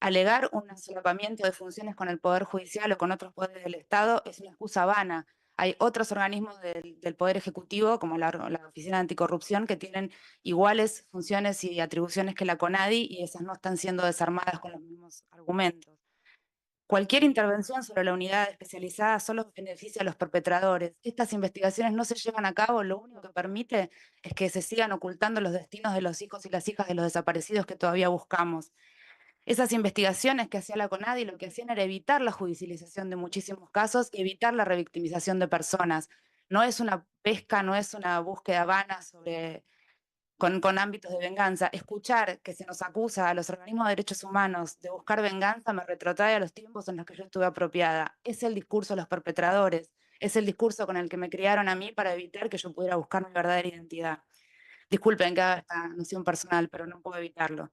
G: Alegar un solapamiento de funciones con el Poder Judicial o con otros poderes del Estado es una excusa vana. Hay otros organismos del Poder Ejecutivo, como la Oficina Anticorrupción, que tienen iguales funciones y atribuciones que la CONADI y esas no están siendo desarmadas con los mismos argumentos. Cualquier intervención sobre la unidad especializada solo beneficia a los perpetradores. Estas investigaciones no se llevan a cabo, lo único que permite es que se sigan ocultando los destinos de los hijos y las hijas de los desaparecidos que todavía buscamos. Esas investigaciones que hacía la CONADI lo que hacían era evitar la judicialización de muchísimos casos y evitar la revictimización de personas. No es una pesca, no es una búsqueda vana con ámbitos de venganza. Escuchar que se nos acusa a los organismos de derechos humanos de buscar venganza me retrotrae a los tiempos en los que yo estuve apropiada. Es el discurso de los perpetradores, es el discurso con el que me criaron a mí para evitar que yo pudiera buscar mi verdadera identidad. Disculpen que haga esta noción personal, pero no puedo evitarlo.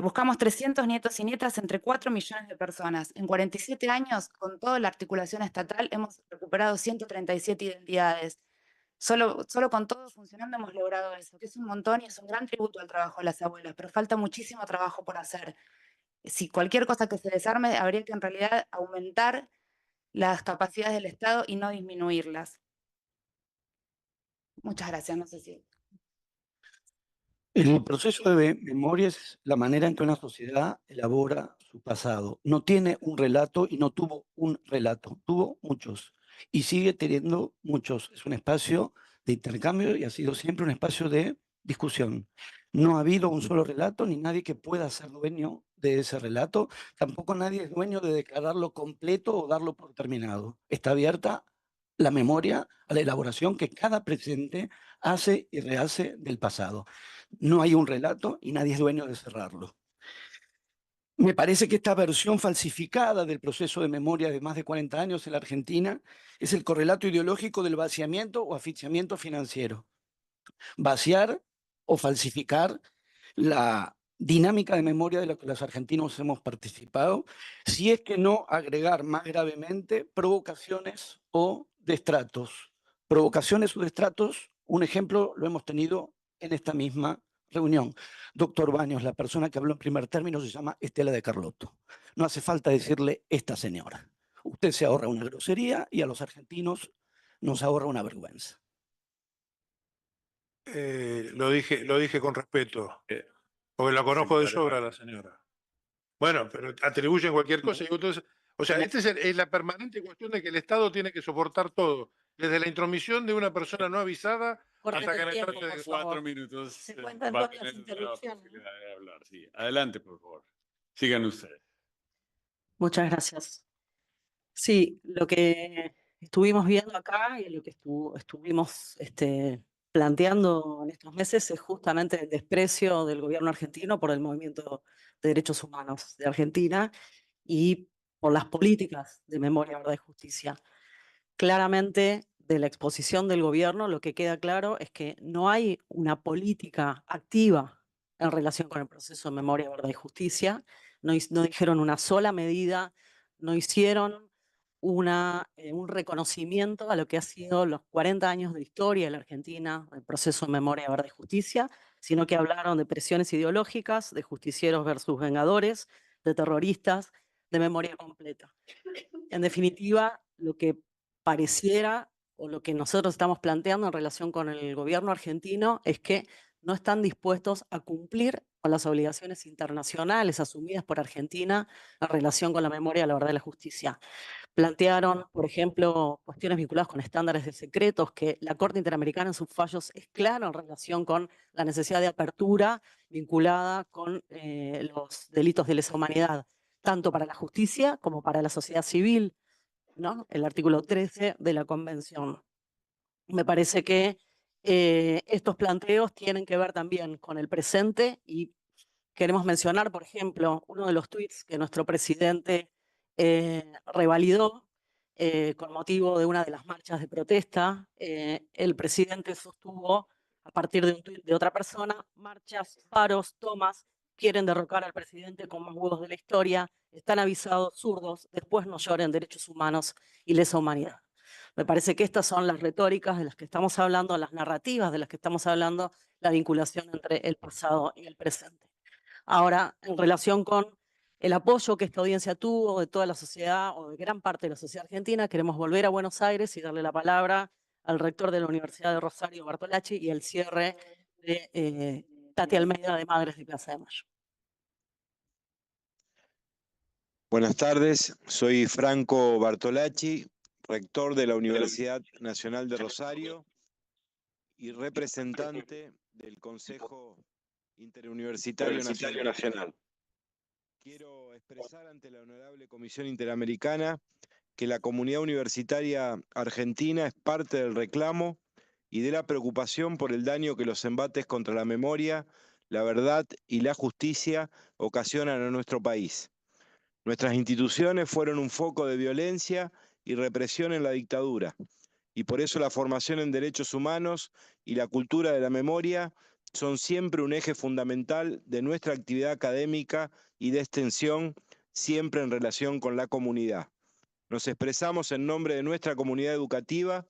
G: Buscamos 300 nietos y nietas entre 4 millones de personas. En 47 años, con toda la articulación estatal, hemos recuperado 137 identidades. Solo con todo funcionando hemos logrado eso, que es un montón y es un gran tributo al trabajo de las abuelas, pero falta muchísimo trabajo por hacer. Si cualquier cosa que se desarme, habría que en realidad aumentar las capacidades del Estado y no disminuirlas. Muchas gracias, no sé si...
J: El proceso de memoria es la manera en que una sociedad elabora su pasado. No tiene un relato y no tuvo un relato, tuvo muchos y sigue teniendo muchos. Es un espacio de intercambio y ha sido siempre un espacio de discusión. No ha habido un solo relato ni nadie que pueda ser dueño de ese relato. Tampoco nadie es dueño de declararlo completo o darlo por terminado. Está abierta la memoria a la elaboración que cada presente hace y rehace del pasado. No hay un relato y nadie es dueño de cerrarlo. Me parece que esta versión falsificada del proceso de memoria de más de 40 años en la Argentina es el correlato ideológico del vaciamiento o asfixiamiento financiero. Vaciar o falsificar la dinámica de memoria de la que los argentinos hemos participado, si es que no agregar más gravemente provocaciones o destratos. Provocaciones o destratos, un ejemplo lo hemos tenido en esta misma reunión. Doctor Baños, la persona que habló en primer término se llama Estela de Carlotto. No hace falta decirle esta señora. Usted se ahorra una grosería y a los argentinos nos ahorra una vergüenza.
L: Lo dije con respeto, porque la conozco de sobra a la señora. Bueno, pero atribuyen cualquier cosa. Entonces, o sea, esta es la permanente cuestión de que el Estado tiene que soportar todo, desde la intromisión de una persona no avisada hasta que le trate de...
A: 4 minutos.
I: Se cuentan
A: va a
I: todas las
A: tener la
I: interrupciones.
A: posibilidad de hablar. Sí. Adelante, por favor. Sigan ustedes.
C: Muchas gracias. Sí, lo que estuvimos viendo acá y lo que estuvimos planteando en estos meses es justamente el desprecio del gobierno argentino por el movimiento de derechos humanos de Argentina y por las políticas de memoria, verdad y justicia. Claramente, de la exposición del gobierno, lo que queda claro es que no hay una política activa en relación con el proceso de memoria, verdad y justicia. No dijeron una sola medida, no hicieron un reconocimiento a lo que ha sido los 40 años de historia de la Argentina, el proceso de memoria, verdad y justicia, sino que hablaron de presiones ideológicas, de justicieros versus vengadores, de terroristas, de memoria completa. En definitiva, lo que pareciera o lo que nosotros estamos planteando en relación con el gobierno argentino es que no están dispuestos a cumplir con las obligaciones internacionales asumidas por Argentina en relación con la memoria, la verdad y la justicia. Plantearon, por ejemplo, cuestiones vinculadas con estándares de secretos, que la Corte Interamericana en sus fallos es clara en relación con la necesidad de apertura vinculada con los delitos de lesa humanidad, tanto para la justicia como para la sociedad civil, ¿no? El artículo 13 de la Convención. Me parece que estos planteos tienen que ver también con el presente y queremos mencionar, por ejemplo, uno de los tuits que nuestro presidente revalidó con motivo de una de las marchas de protesta. El presidente sostuvo, a partir de un tuit de otra persona, marchas, paros, tomas, quieren derrocar al presidente con más huevos de la historia, están avisados, zurdos, después no lloren derechos humanos y lesa humanidad. Me parece que estas son las retóricas de las que estamos hablando, las narrativas de las que estamos hablando, la vinculación entre el pasado y el presente. Ahora, en relación con el apoyo que esta audiencia tuvo de toda la sociedad o de gran parte de la sociedad argentina, queremos volver a Buenos Aires y darle la palabra al rector de la Universidad de Rosario, Bartolacci, y el cierre de Tati Almeida de Madres de Plaza de Mayo.
Q: Buenas tardes, soy Franco Bartolacci, rector de la Universidad Nacional de Rosario y representante del Consejo Interuniversitario Nacional. Quiero expresar ante la Honorable Comisión Interamericana que la comunidad universitaria argentina es parte del reclamo y de la preocupación por el daño que los embates contra la memoria, la verdad y la justicia ocasionan a nuestro país. Nuestras instituciones fueron un foco de violencia y represión en la dictadura, y por eso la formación en derechos humanos y la cultura de la memoria son siempre un eje fundamental de nuestra actividad académica y de extensión, siempre en relación con la comunidad. Nos expresamos en nombre de nuestra comunidad educativa,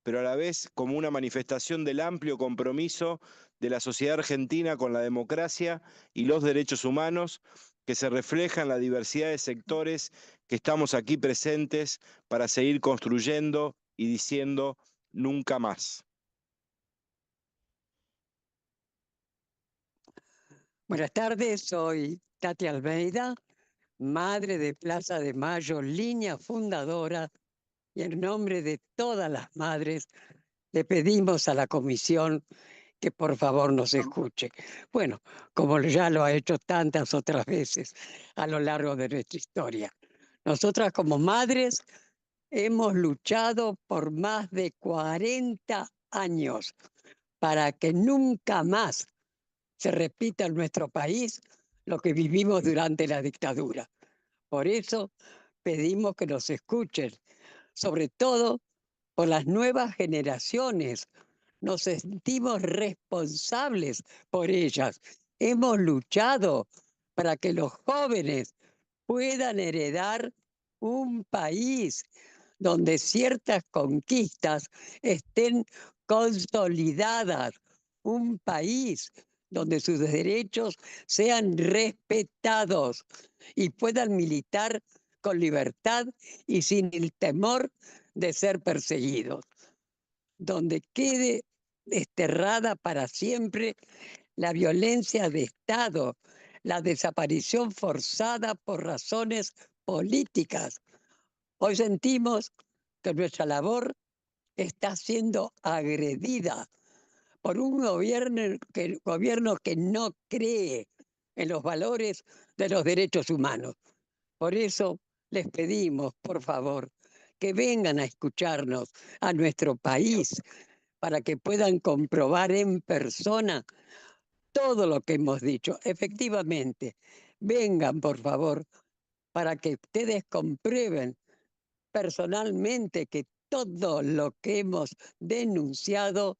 Q: pero a la vez como una manifestación del amplio compromiso de la sociedad argentina con la democracia y los derechos humanos, que se refleja en la diversidad de sectores que estamos aquí presentes para seguir construyendo y diciendo nunca más.
R: Buenas tardes, soy Tati Almeida, madre de Plaza de Mayo, línea fundadora, y en nombre de todas las madres le pedimos a la comisión que por favor nos escuche. Bueno, como ya lo ha hecho tantas otras veces a lo largo de nuestra historia. Nosotras como madres hemos luchado por más de 40 años para que nunca más se repita en nuestro país lo que vivimos durante la dictadura. Por eso pedimos que nos escuchen, sobre todo por las nuevas generaciones. Nos sentimos responsables por ellas. Hemos luchado para que los jóvenes puedan heredar un país donde ciertas conquistas estén consolidadas, un país donde sus derechos sean respetados y puedan militar con libertad y sin el temor de ser perseguidos, donde quede desterrada para siempre la violencia de Estado, la desaparición forzada por razones políticas. Hoy sentimos que nuestra labor está siendo agredida por un gobierno que no cree en los valores de los derechos humanos. Por eso les pedimos, por favor, que vengan a escucharnos a nuestro país para que puedan comprobar en persona todo lo que hemos dicho. Efectivamente, vengan, por favor, para que ustedes comprueben personalmente que todo lo que hemos denunciado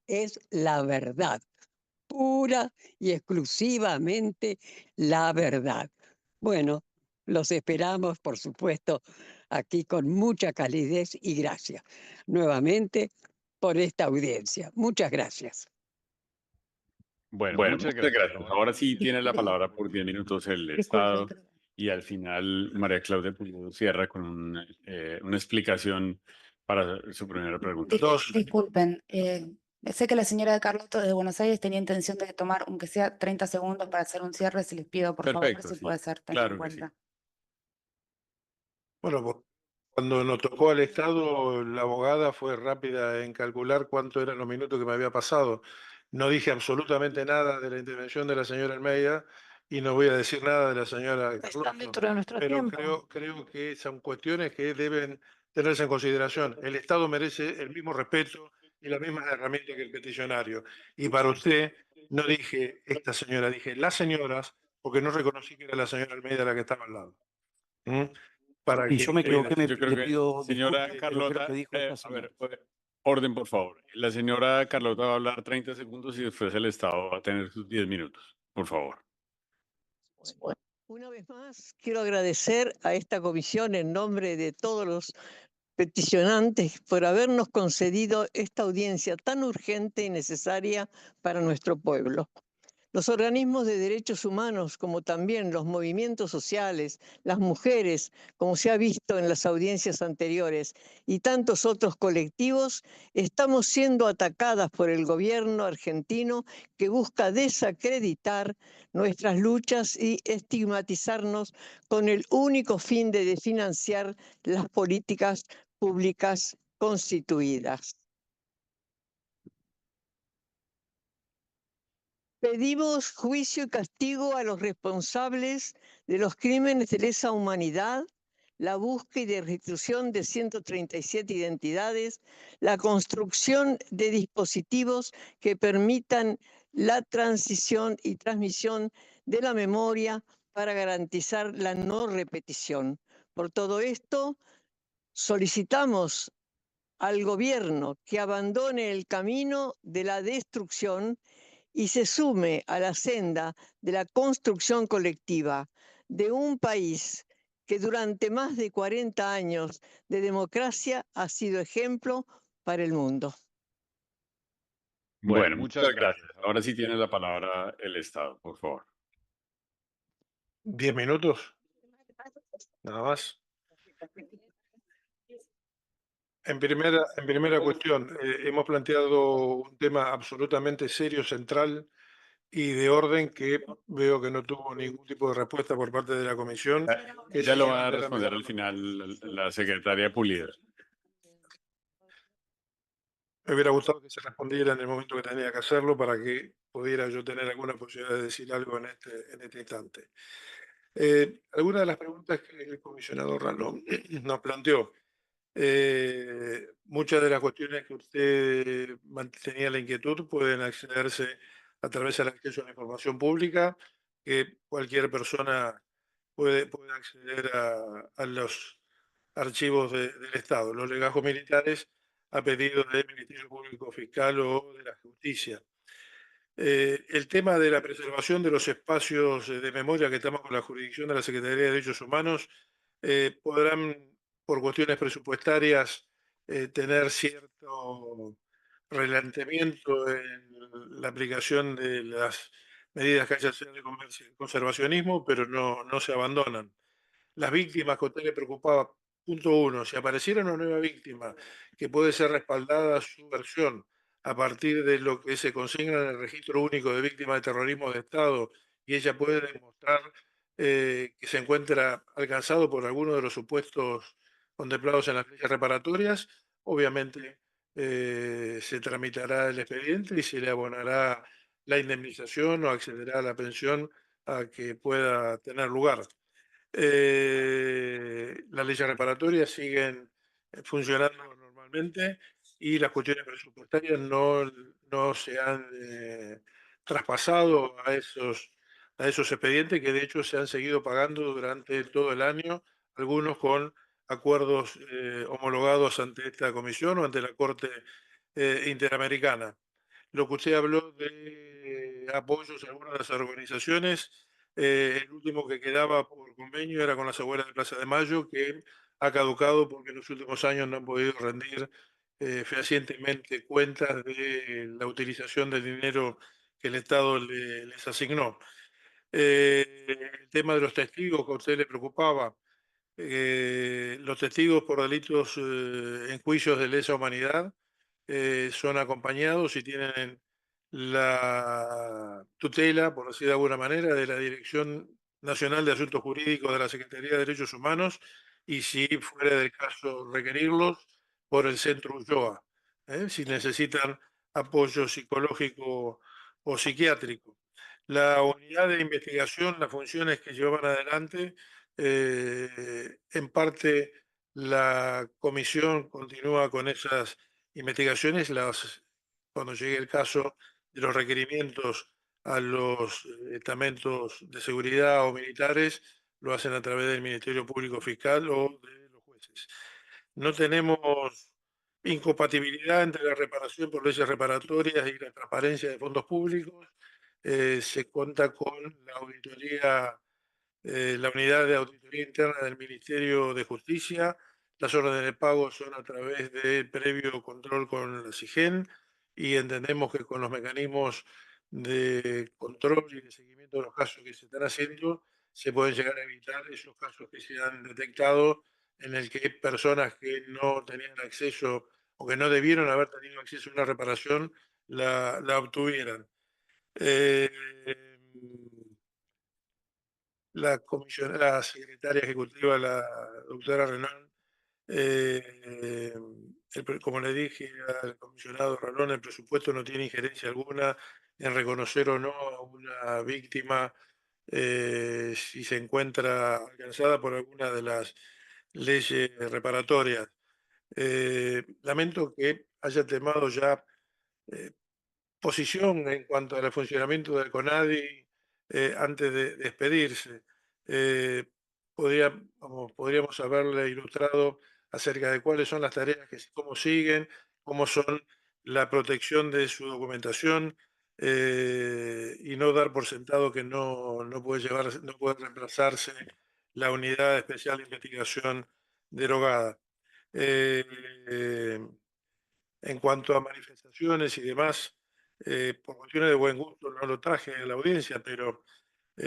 R: es la verdad, pura y exclusivamente la verdad. Bueno, los esperamos, por supuesto, aquí con mucha calidez y gracias nuevamente por esta audiencia. Muchas gracias.
A: Bueno, muchas gracias. Ahora sí tiene la palabra por 10 minutos el Estado y al final María Claudia Pulido cierra con una explicación para su primera pregunta.
G: Disculpen, sé que la señora Carlotto de Buenos Aires tenía intención de tomar, aunque sea 30 segundos para hacer un cierre, si les pido por favor
A: Perfecto,
G: si
A: sí.
G: puede ser tenido
A: Claro
G: en
A: que sí.
G: cuenta.
L: Bueno, cuando nos tocó al Estado, la abogada fue rápida en calcular cuánto eran los minutos que me había pasado. No dije absolutamente nada de la intervención de la señora Almeida y no voy a decir nada de la señora
I: Están
L: Carlotto,
I: dentro de nuestro
L: pero
I: tiempo.
L: creo que son cuestiones que deben tenerse en consideración. El Estado merece el mismo respeto y las mismas herramientas que el peticionario. Y para usted, no dije esta señora, dije las señoras, porque no reconocí que era la señora Almeida la que estaba al lado. ¿Mm? Para
J: Y
L: que
J: yo me equivoqué,
A: Yo creo
J: le
A: que,
J: pido
A: señora
J: disculpas, pero creo
A: Carlota,
J: que dijo esta
A: a
J: señora.
A: ver, orden por favor. La señora Carlota va a hablar 30 segundos y después el Estado va a tener sus 10 minutos, por favor.
B: Una vez más, quiero agradecer a esta comisión en nombre de todos los peticionantes por habernos concedido esta audiencia tan urgente y necesaria para nuestro pueblo. Los organismos de derechos humanos, como también los movimientos sociales, las mujeres, como se ha visto en las audiencias anteriores, y tantos otros colectivos, estamos siendo atacadas por el gobierno argentino que busca desacreditar nuestras luchas y estigmatizarnos con el único fin de financiar las políticas públicas constituidas. Pedimos juicio y castigo a los responsables de los crímenes de lesa humanidad, la búsqueda y restitución de 137 identidades, la construcción de dispositivos que permitan la transición y transmisión de la memoria para garantizar la no repetición. Por todo esto, solicitamos al gobierno que abandone el camino de la destrucción y se sume a la senda de la construcción colectiva de un país que durante más de 40 años de democracia ha sido ejemplo para el mundo.
A: Bueno, muchas gracias. Ahora sí tiene la palabra el Estado, por favor.
L: 10 minutos, nada más. En primera cuestión, hemos planteado un tema absolutamente serio, central, y de orden que veo que no tuvo ningún tipo de respuesta por parte de la comisión. Que
A: Ya lo
L: se
A: va a
L: entenderá
A: responder
L: mejor.
A: al final la secretaria Pulido.
L: Me hubiera gustado que se respondiera en el momento que tenía que hacerlo para que pudiera yo tener alguna posibilidad de decir algo en este instante. Algunas de las preguntas que el comisionado Ralón nos planteó. Muchas de las cuestiones que usted tenía la inquietud pueden accederse a través del acceso a la información pública, que cualquier persona puede acceder a los archivos del Estado, los legajos militares a pedido del Ministerio Público Fiscal o de la Justicia. El tema de la preservación de los espacios de memoria que estamos con la jurisdicción de la Secretaría de Derechos Humanos podrán, por cuestiones presupuestarias, tener cierto relentamiento en la aplicación de las medidas que haya de conservacionismo, pero no se abandonan. Las víctimas que a usted le preocupaba, punto uno, si apareciera una nueva víctima que puede ser respaldada su versión a partir de lo que se consigna en el Registro Único de Víctimas de Terrorismo de Estado y ella puede demostrar que se encuentra alcanzado por alguno de los supuestos contemplados en las leyes reparatorias, obviamente se tramitará el expediente y se le abonará la indemnización o accederá a la pensión a que pueda tener lugar. Las leyes reparatorias siguen funcionando normalmente y las cuestiones presupuestarias no se han traspasado a esos expedientes que de hecho se han seguido pagando durante todo el año, algunos con acuerdos homologados ante esta comisión o ante la Corte Interamericana. Lo que usted habló de apoyos a algunas de las organizaciones, el último que quedaba por convenio era con las abuelas de Plaza de Mayo, que ha caducado porque en los últimos años no han podido rendir fehacientemente cuentas de la utilización del dinero que el Estado les asignó. El tema de los testigos que a usted le preocupaba, los testigos por delitos en juicios de lesa humanidad son acompañados y tienen la tutela, por decir de alguna manera, de la Dirección Nacional de Asuntos Jurídicos de la Secretaría de Derechos Humanos y, si fuera del caso requerirlos, por el Centro Ulloa, si necesitan apoyo psicológico o psiquiátrico. La unidad de investigación, las funciones que llevan adelante, en parte la comisión continúa con esas investigaciones, cuando llegue el caso de los requerimientos a los estamentos de seguridad o militares, lo hacen a través del Ministerio Público Fiscal o de los jueces. No tenemos incompatibilidad entre la reparación por leyes reparatorias y la transparencia de fondos públicos. Se cuenta con la auditoría, la unidad de auditoría interna del Ministerio de Justicia. Las órdenes de pago son a través del previo control con la SIGEN y entendemos que con los mecanismos de control y de seguimiento de los casos que se están haciendo, se pueden llegar a evitar esos casos que se han detectado en el que personas que no tenían acceso o que no debieron haber tenido acceso a una reparación la obtuvieran. La secretaria ejecutiva, la doctora Renan, como le dije al comisionado Ralón, el presupuesto no tiene injerencia alguna en reconocer o no a una víctima si se encuentra alcanzada por alguna de las leyes reparatorias. Lamento que haya tomado ya posición en cuanto al funcionamiento del CONADI antes de despedirse. Podríamos haberle ilustrado acerca de cuáles son las tareas, cómo siguen, cómo son la protección de su documentación y no dar por sentado que no puede reemplazarse la unidad especial de investigación derogada. En cuanto a manifestaciones y demás, por cuestiones de buen gusto no lo traje a la audiencia, pero la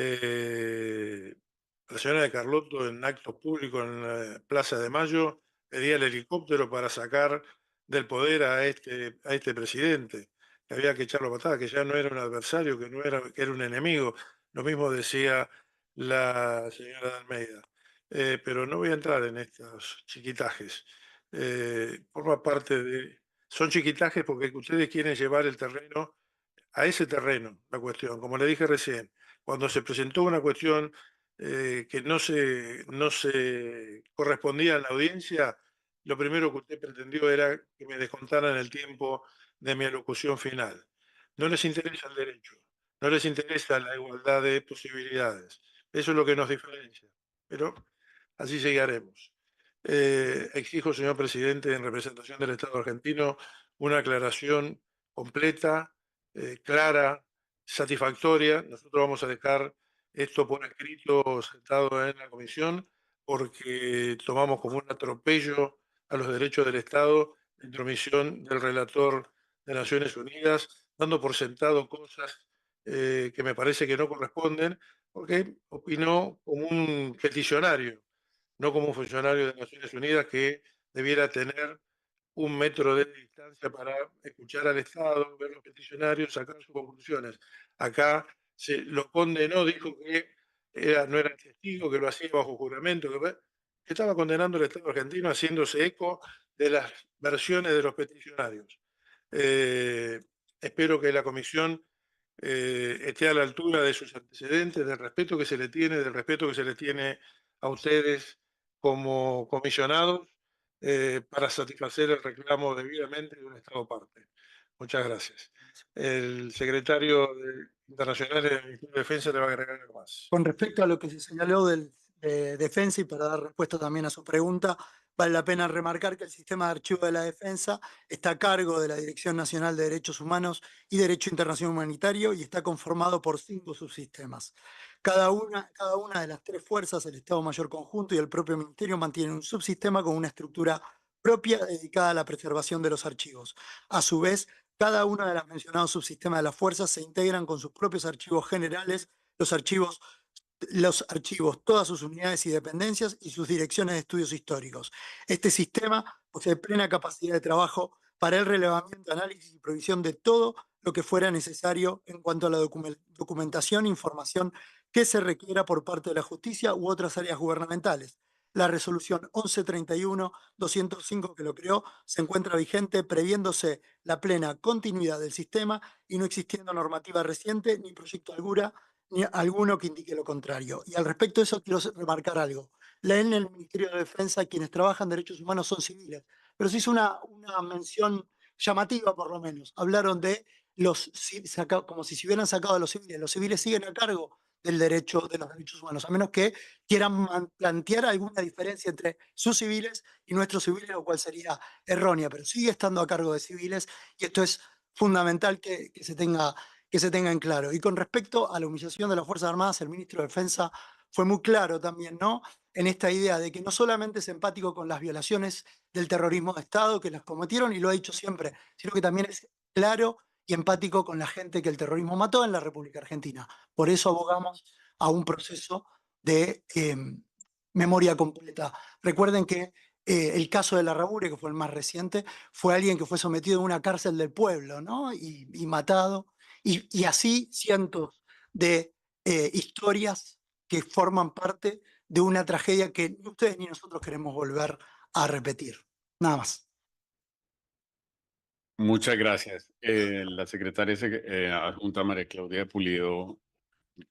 L: señora de Carlotto en actos públicos en la Plaza de Mayo pedía el helicóptero para sacar del poder a este presidente. que había que echarlo a patada, que ya no era un adversario, que que era un enemigo. Lo mismo decía la señora de Almeida. Pero no voy a entrar en estos chiquitajes. Forma parte de... Son chiquitajes porque ustedes quieren llevar el terreno a ese terreno, la cuestión. Como le dije recién, cuando se presentó una cuestión que no se correspondía a la audiencia, lo primero que usted pretendió era que me descontaran el tiempo de mi alocución final. No les interesa el derecho, no les interesa la igualdad de posibilidades. Eso es lo que nos diferencia. Pero así llegaremos. Exijo, señor presidente, en representación del Estado argentino, una aclaración completa, clara, satisfactoria. Nosotros vamos a dejar esto por escrito sentado en la comisión porque tomamos como un atropello a los derechos del Estado la intromisión del relator de Naciones Unidas, dando por sentado cosas que me parece que no corresponden, porque opinó como un peticionario, no como un funcionario de Naciones Unidas que debiera tener 1 metro de distancia para escuchar al Estado, ver los peticionarios, sacar sus conclusiones. Acá se lo condenó, dijo que no era testigo, que lo hacía bajo juramento, que estaba condenando al Estado argentino haciéndose eco de las versiones de los peticionarios. Espero que la comisión esté a la altura de sus antecedentes, del respeto que se le tiene, del respeto que se les tiene a ustedes como comisionados para satisfacer el reclamo debidamente de un Estado parte. Muchas gracias. El secretario internacional del Ministerio de Defensa le va a agregar algo más.
M: Con respecto a lo que se señaló de Defensa y para dar respuesta también a su pregunta, vale la pena remarcar que el sistema de archivo de la Defensa está a cargo de la Dirección Nacional de Derechos Humanos y Derecho Internacional Humanitario y está conformado por 5 subsistemas. Cada una de las 3 fuerzas, el Estado Mayor Conjunto y el propio Ministerio, mantienen un subsistema con una estructura propia dedicada a la preservación de los archivos. A su vez, cada uno de los mencionados subsistemas de las fuerzas se integran con sus propios archivos generales, los archivos, todas sus unidades y dependencias y sus direcciones de estudios históricos. Este sistema posee plena capacidad de trabajo para el relevamiento, análisis y provisión de todo lo que fuera necesario en cuanto a la documentación e información que se requiera por parte de la justicia u otras áreas gubernamentales. La resolución 1131-205 que lo creó se encuentra vigente previéndose la plena continuidad del sistema y no existiendo normativa reciente ni proyecto ni alguno que indique lo contrario. Y al respecto de eso quiero remarcar algo. En el Ministerio de Defensa quienes trabajan derechos humanos son civiles, pero se hizo una mención llamativa por lo menos. Hablaron de como si se hubieran sacado a los civiles. Los civiles siguen a cargo de los derechos humanos, a menos que quieran plantear alguna diferencia entre sus civiles y nuestros civiles, lo cual sería errónea, pero sigue estando a cargo de civiles y esto es fundamental que se tenga en claro. Y con respecto a la humillación de las Fuerzas Armadas, el ministro de Defensa fue muy claro también, ¿no? En esta idea de que no solamente es empático con las violaciones del terrorismo de Estado que las cometieron, y lo ha dicho siempre, sino que también es claro y empático con la gente que el terrorismo mató en la República Argentina. Por eso abogamos a un proceso de memoria completa. Recuerden que el caso de Larrabure, que fue el más reciente, fue alguien que fue sometido a una cárcel del pueblo, ¿no? y matado. Y así cientos de historias que forman parte de una tragedia que ni ustedes ni nosotros queremos volver a repetir. Nada más.
A: Muchas gracias. La secretaria adjunta María Claudia Pulido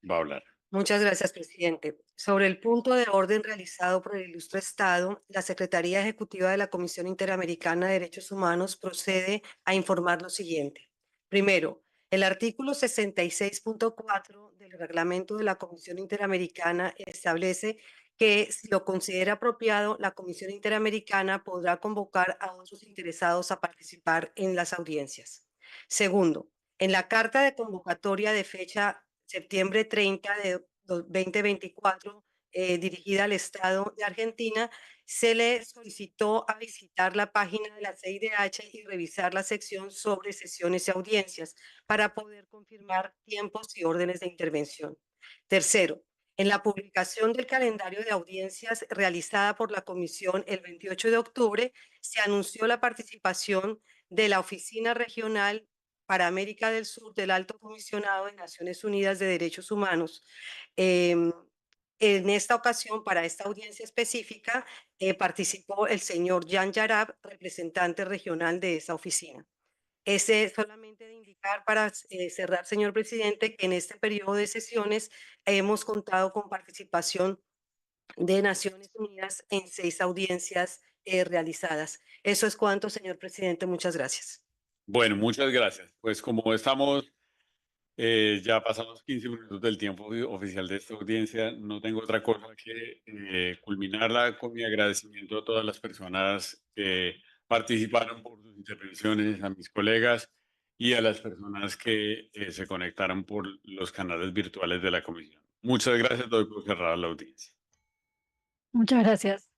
A: va a hablar.
S: Muchas gracias, presidente. Sobre el punto de orden realizado por el ilustre Estado, la Secretaría Ejecutiva de la Comisión Interamericana de Derechos Humanos procede a informar lo siguiente. Primero, el artículo 66.4 del reglamento de la Comisión Interamericana establece que si lo considera apropiado, la Comisión Interamericana podrá convocar a otros interesados a participar en las audiencias. Segundo, en la carta de convocatoria de fecha septiembre 30 de 2024, dirigida al Estado de Argentina, se le solicitó a visitar la página de la CIDH y revisar la sección sobre sesiones y audiencias para poder confirmar tiempos y órdenes de intervención. Tercero, en la publicación del calendario de audiencias realizada por la Comisión el 28 de octubre, se anunció la participación de la Oficina Regional para América del Sur del Alto Comisionado de Naciones Unidas de Derechos Humanos. En esta ocasión, para esta audiencia específica, participó el señor Jan Yarab, representante regional de esa oficina. Ese solamente de indicar para cerrar, señor presidente, que en este periodo de sesiones hemos contado con participación de Naciones Unidas en 6 audiencias realizadas. Eso es cuanto, señor presidente. Muchas gracias.
A: Bueno, muchas gracias. Pues como estamos, ya pasamos 15 minutos del tiempo oficial de esta audiencia, no tengo otra cosa que culminarla con mi agradecimiento a todas las personas que participaron por sus intervenciones, a mis colegas y a las personas que se conectaron por los canales virtuales de la comisión. Muchas gracias, doy por cerrada la audiencia.
H: Muchas gracias.